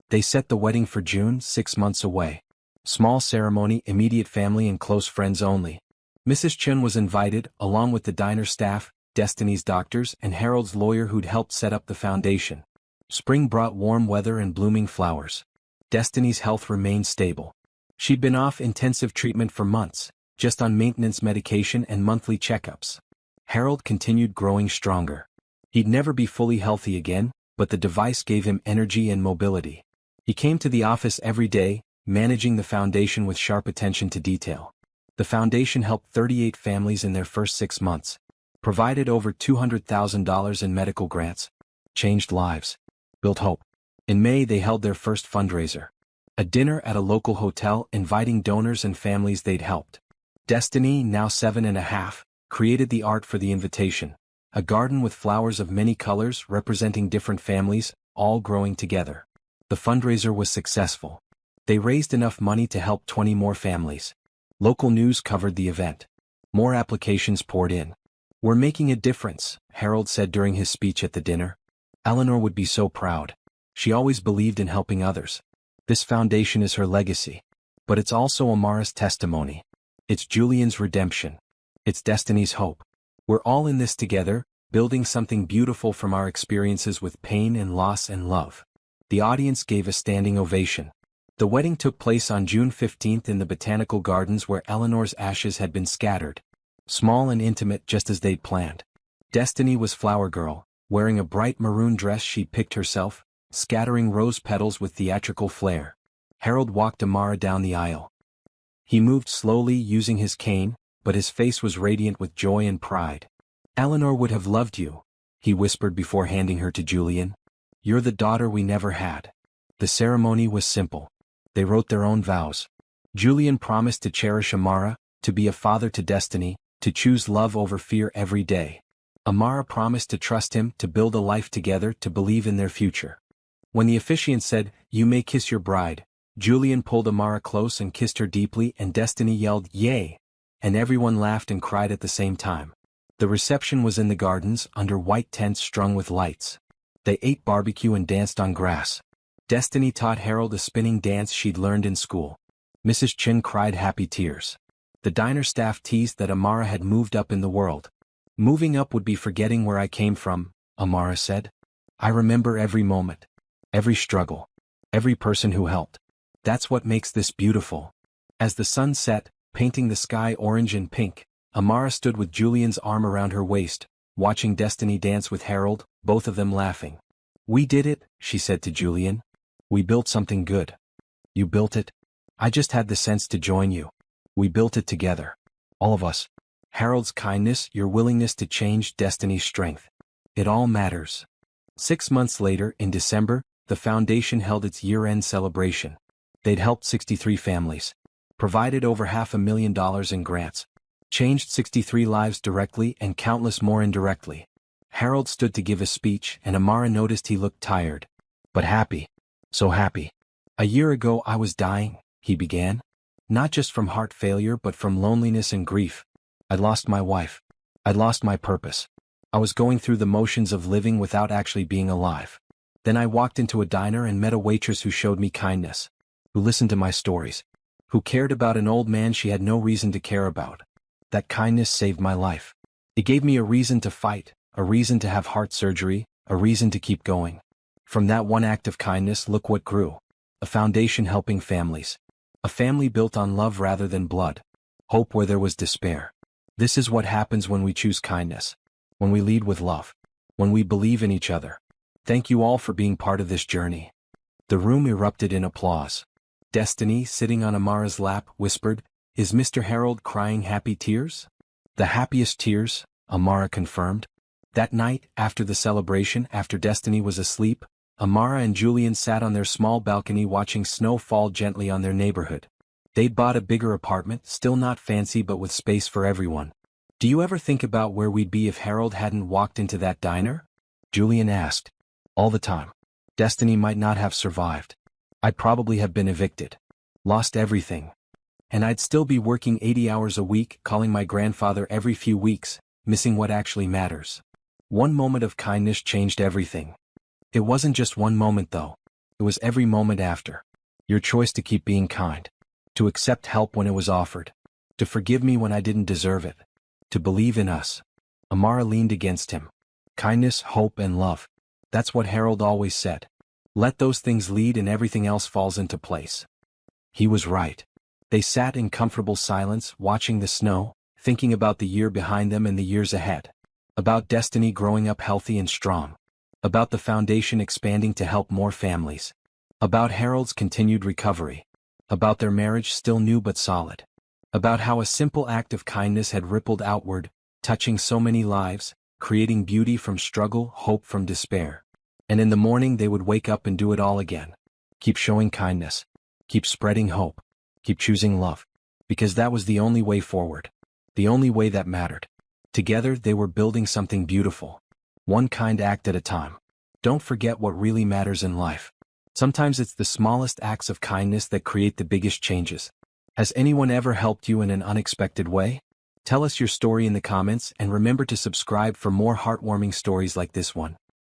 They set the wedding for June, 6 months away. Small ceremony, immediate family and close friends only. Mrs. Chun was invited, along with the diner staff, Destiny's doctors, and Harold's lawyer who'd helped set up the foundation. Spring brought warm weather and blooming flowers. Destiny's health remained stable. She'd been off intensive treatment for months, just on maintenance medication and monthly checkups. Harold continued growing stronger. He'd never be fully healthy again, but the device gave him energy and mobility. He came to the office every day, managing the foundation with sharp attention to detail. The foundation helped 38 families in their first 6 months, provided over $200,000 in medical grants, changed lives, built hope. In May they held their first fundraiser. A dinner at a local hotel inviting donors and families they'd helped. Destiny, now 7.5, created the art for the invitation. A garden with flowers of many colors representing different families, all growing together. The fundraiser was successful. They raised enough money to help 20 more families. Local news covered the event. More applications poured in. We're making a difference, Harold said during his speech at the dinner. Eleanor would be so proud. She always believed in helping others. This foundation is her legacy. But it's also Amara's testimony. It's Julian's redemption. It's Destiny's hope. We're all in this together, building something beautiful from our experiences with pain and loss and love. The audience gave a standing ovation. The wedding took place on June 15th in the botanical gardens where Eleanor's ashes had been scattered. Small and intimate just as they'd planned. Destiny was flower girl, wearing a bright maroon dress she'd picked herself, scattering rose petals with theatrical flair. Harold walked Amara down the aisle. He moved slowly using his cane, but his face was radiant with joy and pride. "Eleanor would have loved you," he whispered before handing her to Julian. "You're the daughter we never had." The ceremony was simple. They wrote their own vows. Julian promised to cherish Amara, to be a father to Destiny, to choose love over fear every day. Amara promised to trust him, to build a life together, to believe in their future. When the officiant said, "You may kiss your bride," Julian pulled Amara close and kissed her deeply, and Destiny yelled, "Yay!" And everyone laughed and cried at the same time. The reception was in the gardens, under white tents strung with lights. They ate barbecue and danced on grass. Destiny taught Harold a spinning dance she'd learned in school. Mrs. Chin cried happy tears. The diner staff teased that Amara had moved up in the world. "Moving up would be forgetting where I came from," Amara said. "I remember every moment. Every struggle. Every person who helped. That's what makes this beautiful." As the sun set, painting the sky orange and pink, Amara stood with Julian's arm around her waist, watching Destiny dance with Harold, both of them laughing. "We did it," she said to Julian. "We built something good." "You built it? I just had the sense to join you. We built it together. All of us. Harold's kindness, your willingness to change, Destiny's strength. It all matters." 6 months later, in December, the foundation held its year-end celebration. They'd helped 63 families, provided over $500,000 in grants, changed 63 lives directly and countless more indirectly. Harold stood to give a speech, and Amara noticed he looked tired. But happy. So happy. "A year ago I was dying," he began. "Not just from heart failure but from loneliness and grief. I'd lost my wife. I'd lost my purpose. I was going through the motions of living without actually being alive. Then I walked into a diner and met a waitress who showed me kindness, who listened to my stories, who cared about an old man she had no reason to care about. That kindness saved my life. It gave me a reason to fight, a reason to have heart surgery, a reason to keep going. From that one act of kindness, look what grew. A foundation helping families. A family built on love rather than blood. Hope where there was despair. This is what happens when we choose kindness. When we lead with love. When we believe in each other. Thank you all for being part of this journey." The room erupted in applause. Destiny, sitting on Amara's lap, whispered, "Is Mr. Harold crying happy tears?" "The happiest tears," Amara confirmed. That night, after the celebration, after Destiny was asleep, Amara and Julian sat on their small balcony watching snow fall gently on their neighborhood. They'd bought a bigger apartment, still not fancy but with space for everyone. "Do you ever think about where we'd be if Harold hadn't walked into that diner?" Julian asked. "All the time. Destiny might not have survived. I'd probably have been evicted. Lost everything. And I'd still be working 80 hours a week, calling my grandfather every few weeks, missing what actually matters." One moment of kindness changed everything. It wasn't just one moment though. It was every moment after. Your choice to keep being kind. To accept help when it was offered. To forgive me when I didn't deserve it. To believe in us. Amara leaned against him. Kindness, hope, and love. That's what Harold always said. Let those things lead and everything else falls into place. He was right. They sat in comfortable silence, watching the snow, thinking about the year behind them and the years ahead. About Destiny growing up healthy and strong. About the foundation expanding to help more families. About Harold's continued recovery. About their marriage still new but solid. About how a simple act of kindness had rippled outward, touching so many lives, creating beauty from struggle, hope from despair. And in the morning they would wake up and do it all again. Keep showing kindness. Keep spreading hope. Keep choosing love. Because that was the only way forward. The only way that mattered. Together they were building something beautiful. One kind act at a time. Don't forget what really matters in life. Sometimes it's the smallest acts of kindness that create the biggest changes. Has anyone ever helped you in an unexpected way? Tell us your story in the comments and remember to subscribe for more heartwarming stories like this one.